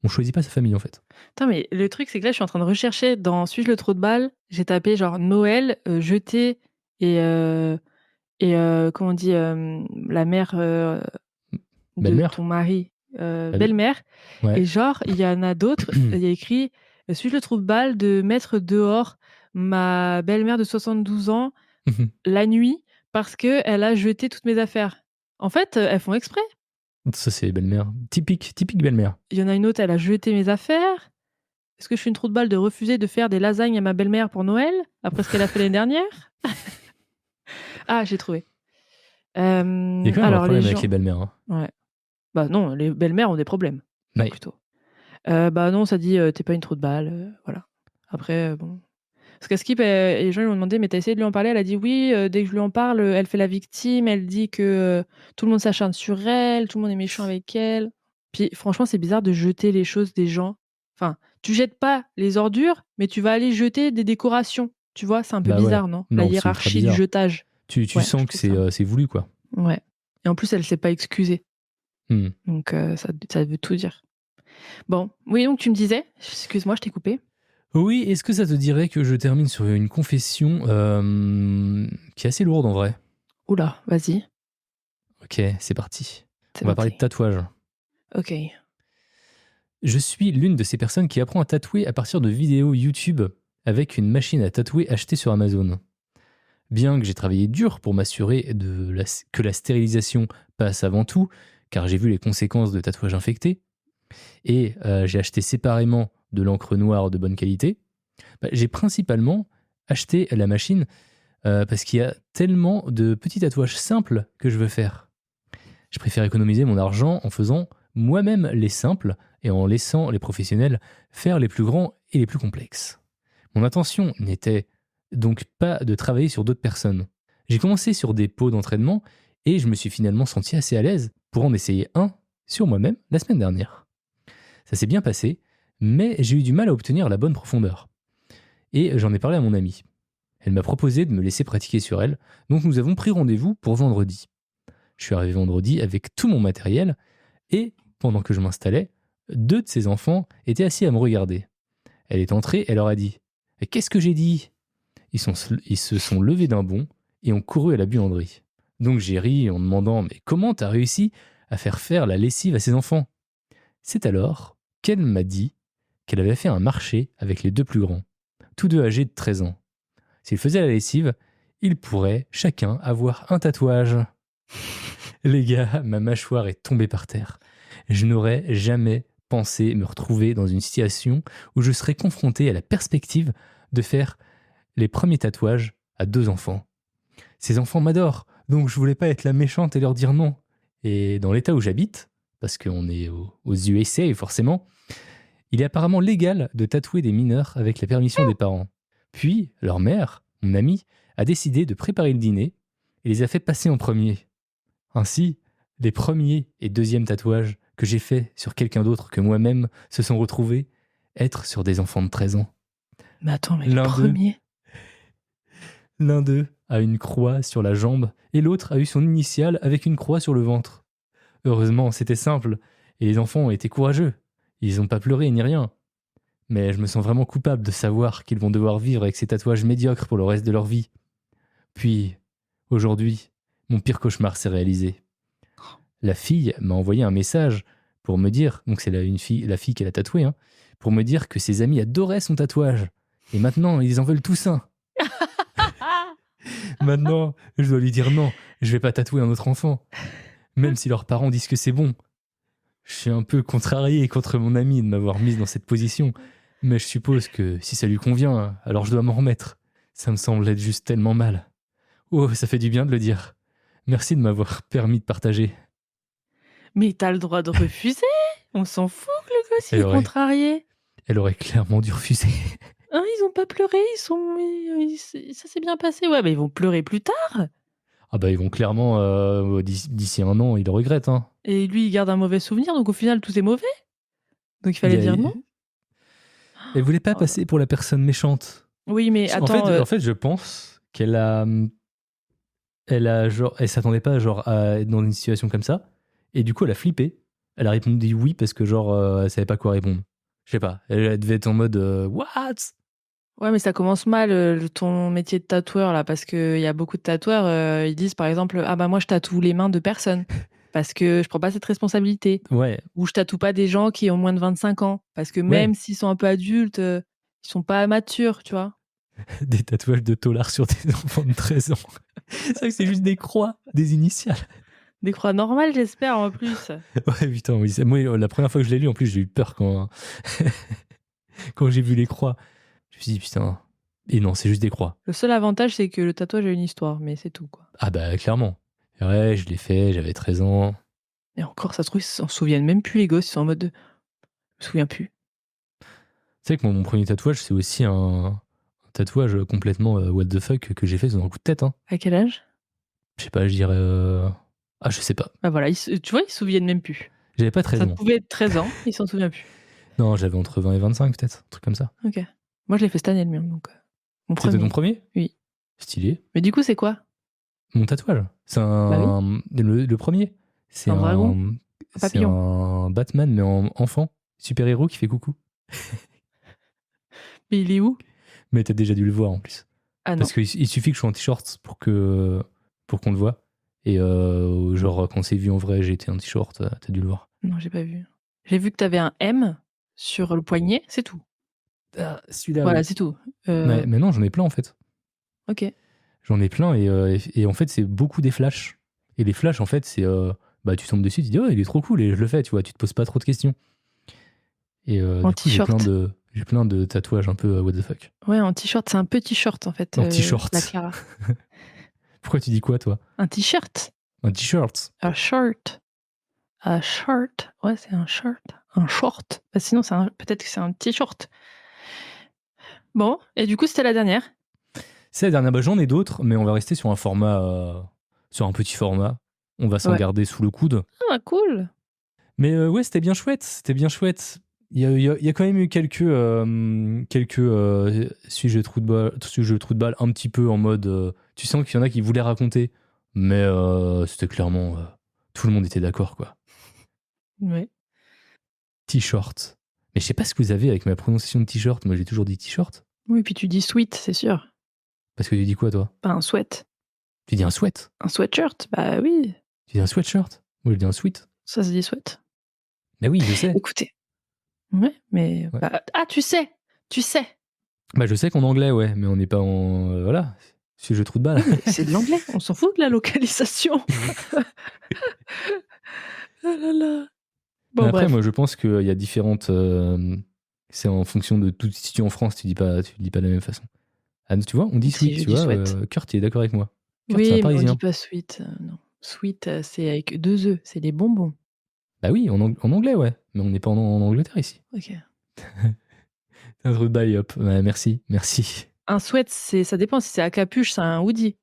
On choisit pas sa famille, en fait. Attends, mais le truc, c'est que là, je suis en train de rechercher dans Suis-je le trou de balle. J'ai tapé genre Noël, jeté et comment on dit, la mère de Belle-mère. ton mari, Belle- belle-mère. Ouais. Et genre, il y en a d'autres. Il y a écrit Suis-je le trou de balle de mettre dehors ma belle-mère de 72 ans la nuit parce qu'elle a jeté toutes mes affaires. En fait, elles font exprès. Ça, c'est belle-mère. Typique belle-mère. Il y en a une autre, elle a jeté mes affaires. Est-ce que je suis une trou de balle de refuser de faire des lasagnes à ma belle-mère pour Noël après ce qu'elle a fait l'année dernière? Ah, j'ai trouvé. Il y a quand même un Alors, les problème avec gens. les belles-mères. Hein. Ouais. Bah non, les belles-mères ont des problèmes. Ouais. Plutôt. Bah non, ça dit t'es pas une trou de balle. Voilà. Après, bon. Parce qu'à Skip, les gens lui ont demandé, mais t'as essayé de lui en parler? Elle a dit oui, dès que je lui en parle, elle fait la victime, elle dit que tout le monde s'acharne sur elle, tout le monde est méchant avec elle. Puis franchement, c'est bizarre de jeter les choses des gens. Enfin, tu jettes pas les ordures, mais tu vas aller jeter des décorations. Tu vois, c'est un peu Bah ouais. bizarre, non? La Non, c'est ultra hiérarchie du bizarre. jetage. Tu Ouais, je sens que trouve ça. c'est voulu, quoi. Ouais. Et en plus, elle s'est pas excusée. Hmm. Donc, ça veut tout dire. Bon, oui, donc tu me disais, excuse-moi, je t'ai coupé. Oui, est-ce que ça te dirait que je termine sur une confession qui est assez lourde en vrai? Oula, vas-y. Ok, c'est parti. C'est On va parler de parti. tatouage. Ok. Je suis l'une de ces personnes qui apprend à tatouer à partir de vidéos YouTube avec une machine à tatouer achetée sur Amazon. Bien que j'ai travaillé dur pour m'assurer que la stérilisation passe avant tout, car j'ai vu les conséquences de tatouages infectés, et j'ai acheté séparément de l'encre noire de bonne qualité, j'ai principalement acheté la machine parce qu'il y a tellement de petits tatouages simples que je veux faire. Je préfère économiser mon argent en faisant moi-même les simples et en laissant les professionnels faire les plus grands et les plus complexes. Mon intention n'était donc pas de travailler sur d'autres personnes. J'ai commencé sur des pots d'entraînement et je me suis finalement senti assez à l'aise pour en essayer un sur moi-même la semaine dernière. Ça s'est bien passé, mais j'ai eu du mal à obtenir la bonne profondeur. Et j'en ai parlé à mon amie. Elle m'a proposé de me laisser pratiquer sur elle, donc nous avons pris rendez-vous pour vendredi. Je suis arrivé vendredi avec tout mon matériel, et pendant que je m'installais, 2 de ses enfants étaient assis à me regarder. Elle est entrée, elle leur a dit « Qu'est-ce que j'ai dit ?» Ils se sont levés d'un bond et ont couru à la buanderie. Donc j'ai ri en demandant « Mais comment t'as réussi à faire la lessive à ces enfants ?» C'est alors qu'elle m'a dit qu'elle avait fait un marché avec les 2 plus grands, tous deux âgés de 13 ans. S'ils faisaient la lessive, ils pourraient chacun avoir un tatouage. Les gars, ma mâchoire est tombée par terre. Je n'aurais jamais pensé me retrouver dans une situation où je serais confronté à la perspective de faire les premiers tatouages à 2 enfants. Ces enfants m'adorent, donc je voulais pas être la méchante et leur dire non. Et dans l'état où j'habite, parce qu'on est aux USA forcément, il est apparemment légal de tatouer des mineurs avec la permission des parents. Puis, leur mère, mon amie, a décidé de préparer le dîner et les a fait passer en premier. Ainsi, les premiers et deuxièmes tatouages que j'ai faits sur quelqu'un d'autre que moi-même se sont retrouvés être sur des enfants de 13 ans. Mais attends, mais le premier. L'un d'eux a une croix sur la jambe et l'autre a eu son initiale avec une croix sur le ventre. Heureusement, c'était simple et les enfants ont été courageux. Ils n'ont pas pleuré ni rien. Mais je me sens vraiment coupable de savoir qu'ils vont devoir vivre avec ces tatouages médiocres pour le reste de leur vie. Puis, aujourd'hui, mon pire cauchemar s'est réalisé. La fille m'a envoyé un message pour me dire, donc c'est la fille qu'elle a tatoué, pour me dire que ses amis adoraient son tatouage Et maintenant, ils en veulent tous un. Maintenant, je dois lui dire non, je vais pas tatouer un autre enfant. Même si leurs parents disent que c'est bon. Je suis un peu contrarié contre mon ami de m'avoir mise dans cette position. Mais je suppose que si ça lui convient, alors je dois m'en remettre. Ça me semble être juste tellement mal. Oh, ça fait du bien de le dire. Merci de m'avoir permis de partager. Mais t'as le droit de refuser. On s'en fout que le gosse il Elle est aurait, contrarié. elle aurait clairement dû refuser. Hein, ils ont pas pleuré, ça s'est bien passé. Ouais, mais ils vont pleurer plus tard. Ah bah ils vont clairement, d'ici un an, ils le regrettent. Hein. Et lui, il garde un mauvais souvenir, donc au final, tout est mauvais. Donc il Il fallait y a- dire non. Elle voulait pas Oh là. passer pour la personne méchante. Oui, mais En fait, attends, en fait, je pense qu'elle a, elle s'attendait pas genre à être dans une situation comme ça, et du coup, elle a flippé. Elle a répondu oui parce que genre, elle savait pas quoi répondre. Je sais pas. Elle devait être en mode what? ouais, mais ça commence mal ton métier de tatoueur là, parce que il y a beaucoup de tatoueurs, ils disent par exemple, ah bah moi je tatoue les mains de personnes parce que je prends pas cette responsabilité, Ouais, ou je tatoue pas des gens qui ont moins de 25 ans parce que ouais. même s'ils sont un peu adultes, ils sont pas matures, tu vois. Des tatouages de taulards sur des enfants de 13 ans. C'est vrai que c'est juste des croix, des initiales. Des croix normales, j'espère en plus. Ouais, putain, oui. Moi, la première fois que je l'ai lu, en plus, j'ai eu peur quand, quand j'ai vu les croix. Je me suis dit, putain. Et non, c'est juste des croix. Le seul avantage, c'est que le tatouage a une histoire, mais c'est tout, quoi. Ah bah, clairement. Ouais, je l'ai fait, j'avais 13 ans. Et encore, ça se trouve, ils s'en souviennent même plus, les gosses, ils sont en mode de... Je me souviens plus. Tu sais que mon premier tatouage, c'est aussi un tatouage complètement what the fuck que j'ai fait sur un coup de tête. Hein. À quel âge? Je sais pas, je dirais... Ah, je sais pas. Bah voilà, tu vois, ils se souviennent même plus. J'avais pas 13 Ça ans. pouvait être 13 ans, ils s'en souviennent plus. Non, j'avais entre 20 et 25 peut-être, un truc comme ça. Ok. Moi, je l'ai fait cette année, le mien, donc... mon C'était ton premier. premier? Oui. Stylé. Mais du coup, c'est quoi? Mon tatouage. C'est Bah oui. un... Le premier. C'est Un dragon? Un C'est papillon? un Batman, mais en enfant. Super-héros qui fait coucou. Mais il est où? Mais t'as déjà dû le voir en plus. Ah non. Parce qu'il suffit que je sois en t-shirt pour qu'on le voit. Et genre, quand c'est vu en vrai, j'ai été en t-shirt, t'as dû le voir. Non, j'ai pas vu. J'ai vu que t'avais un M sur le poignet, c'est tout. Ah, celui-là, Voilà, oui. c'est tout. Mais non, j'en ai plein en fait. Ok. J'en ai plein et en fait, c'est beaucoup des flashs. Et les flashs, en fait, c'est. Bah, tu tombes dessus, tu te dis, oh, il est trop cool et je le fais, tu vois, tu te poses pas trop de questions. Et En du coup, t-shirt. j'ai plein de tatouages un peu what the fuck. Ouais, en t-shirt, c'est un petit short en fait. En t-shirt. La Clara. Pourquoi tu dis quoi, toi? Un t-shirt. Un t-shirt. Un short. Un short. Ouais, c'est un short. Un short. Bah, sinon, peut-être que c'est un t-shirt. Bon, et du coup, c'était la dernière. C'est la dernière. Bah, j'en ai d'autres, mais on va rester sur un format, sur un petit format. On va s'en Ouais. garder sous le coude. Ah, cool. Mais ouais, c'était bien chouette. C'était bien chouette. Il y a quand même eu quelques sujets de trou de balle un petit peu en mode. Tu sens qu'il y en a qui voulaient raconter, mais c'était clairement. Tout le monde était d'accord, quoi. Ouais. T-shirt. Mais je sais pas ce que vous avez avec ma prononciation de t-shirt. Moi, j'ai toujours dit t-shirt. Oui, puis tu dis sweat, c'est sûr. Parce que tu dis quoi, toi? Pas un sweat. Tu dis un sweat. Un sweatshirt. Bah oui. Tu dis un sweatshirt. Moi, je dis un sweat. Ça se dit sweat. Mais oui, je sais. Écoutez. Ouais, mais... Ouais. Bah, ah, tu sais. Bah, je sais qu'en anglais, ouais, mais on n'est pas en. Voilà. Si je trou de balle. C'est de l'anglais. On s'en fout de la localisation. Ah là là. Bon, Après, bref. moi, je pense qu'il y a différentes. C'est en fonction de tout. Si tu es en France, tu dis pas de la même façon. Ah, tu vois, on dit Si, sweet, je tu dis vois. sweat. Kurt, il est d'accord avec moi. Kurt, c'est un Oui, mais on parisien. dit pas sweet. Non. Sweet, c'est avec 2 E. C'est des bonbons. Bah oui, en anglais, ouais. Mais on n'est pas en Angleterre ici. Ok. C'est un trou de balle, hop. Ouais, merci. Un sweat, ça dépend. Si c'est à capuche, c'est un hoodie.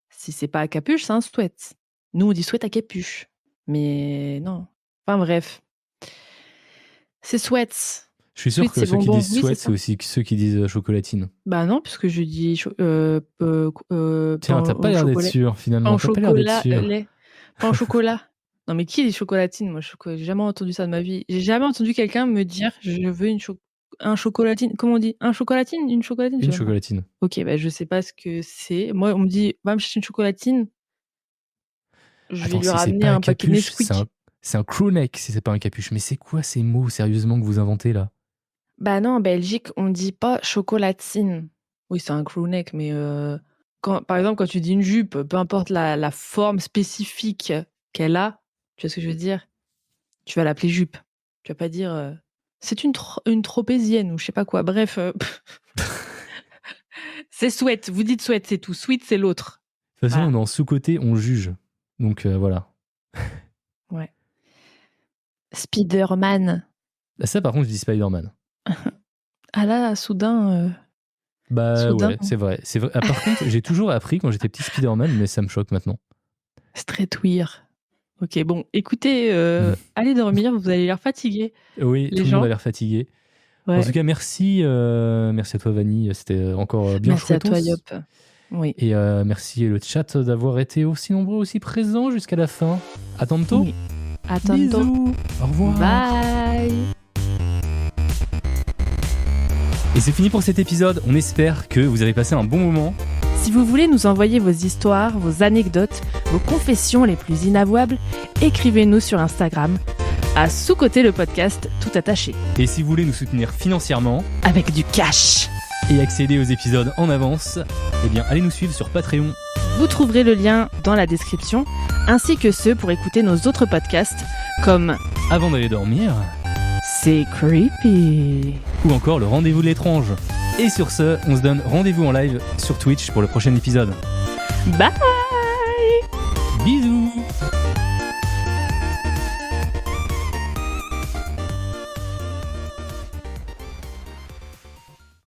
Si c'est pas à capuche, c'est un sweat. Nous, on dit sweat à capuche. Mais non. Enfin bref. C'est sweats. Je suis sûr Sweet, que c'est ceux qui bonbon. disent Oui, sweat, c'est c'est ça. aussi ceux qui disent chocolatine. Bah non, puisque je dis Tiens, t'as pas l'air d'être sûr, finalement. T'as pas l'air d'être sûr. pain au chocolat. Non, mais qui dit chocolatine? Moi, j'ai jamais entendu ça de ma vie. J'ai jamais entendu quelqu'un me dire je veux un chocolatine. Comment on dit? Un chocolatine? Une chocolatine? Je Une sais même pas. chocolatine. Ok, bah je sais pas ce que c'est. Moi, on me dit va me chercher une chocolatine. Je vais Attends, lui si c'est ramener pas un un paquet capuche, Nesquik. c'est un crew neck si c'est pas un capuche. Mais c'est quoi ces mots, sérieusement, que vous inventez là? Bah non, en Belgique, on dit pas chocolatine. Oui, c'est un crewneck, mais par exemple, quand tu dis une jupe, peu importe la forme spécifique qu'elle a, tu vois ce que je veux dire? Tu vas l'appeler jupe. Tu vas pas dire, c'est une tropézienne ou je sais pas quoi. Bref, c'est sweat. Vous dites sweat, c'est tout. Sweet, c'est l'autre. De toute façon, Voilà. dans sous-côté, on juge. Donc voilà. Ouais. Spiderman. Ça, par contre, je dis Spider-Man. Ah là, soudain, Bah soudain, ouais, c'est vrai. C'est vrai. Ah, par contre, j'ai toujours appris quand j'étais petit Spider-Man, mais ça me choque maintenant. straight weird. OK, bon, écoutez, allez dormir, vous avez l'air fatigués, Oui, les tout le monde a gens. l'air fatigué. En tout Ouais. cas, merci à toi, Vanille. C'était encore bien Merci à toi, chouettos. Yop. Oui. Et merci le chat d'avoir été aussi nombreux, aussi présents jusqu'à la fin. À tantôt. Oui. À tantôt. Bisous. Au revoir. Bye. Et c'est fini pour cet épisode. On espère que vous avez passé un bon moment. Si vous voulez nous envoyer vos histoires, vos anecdotes, vos confessions les plus inavouables, écrivez-nous sur Instagram à sous-côté le podcast tout attaché. Et si vous voulez nous soutenir financièrement Avec du cash. et accéder aux épisodes en avance, eh bien allez nous suivre sur Patreon. Vous trouverez le lien dans la description, ainsi que ceux pour écouter nos autres podcasts comme Avant d'aller dormir, C'est creepy ou encore le rendez-vous de l'étrange. Et sur ce, on se donne rendez-vous en live sur Twitch pour le prochain épisode. Bye.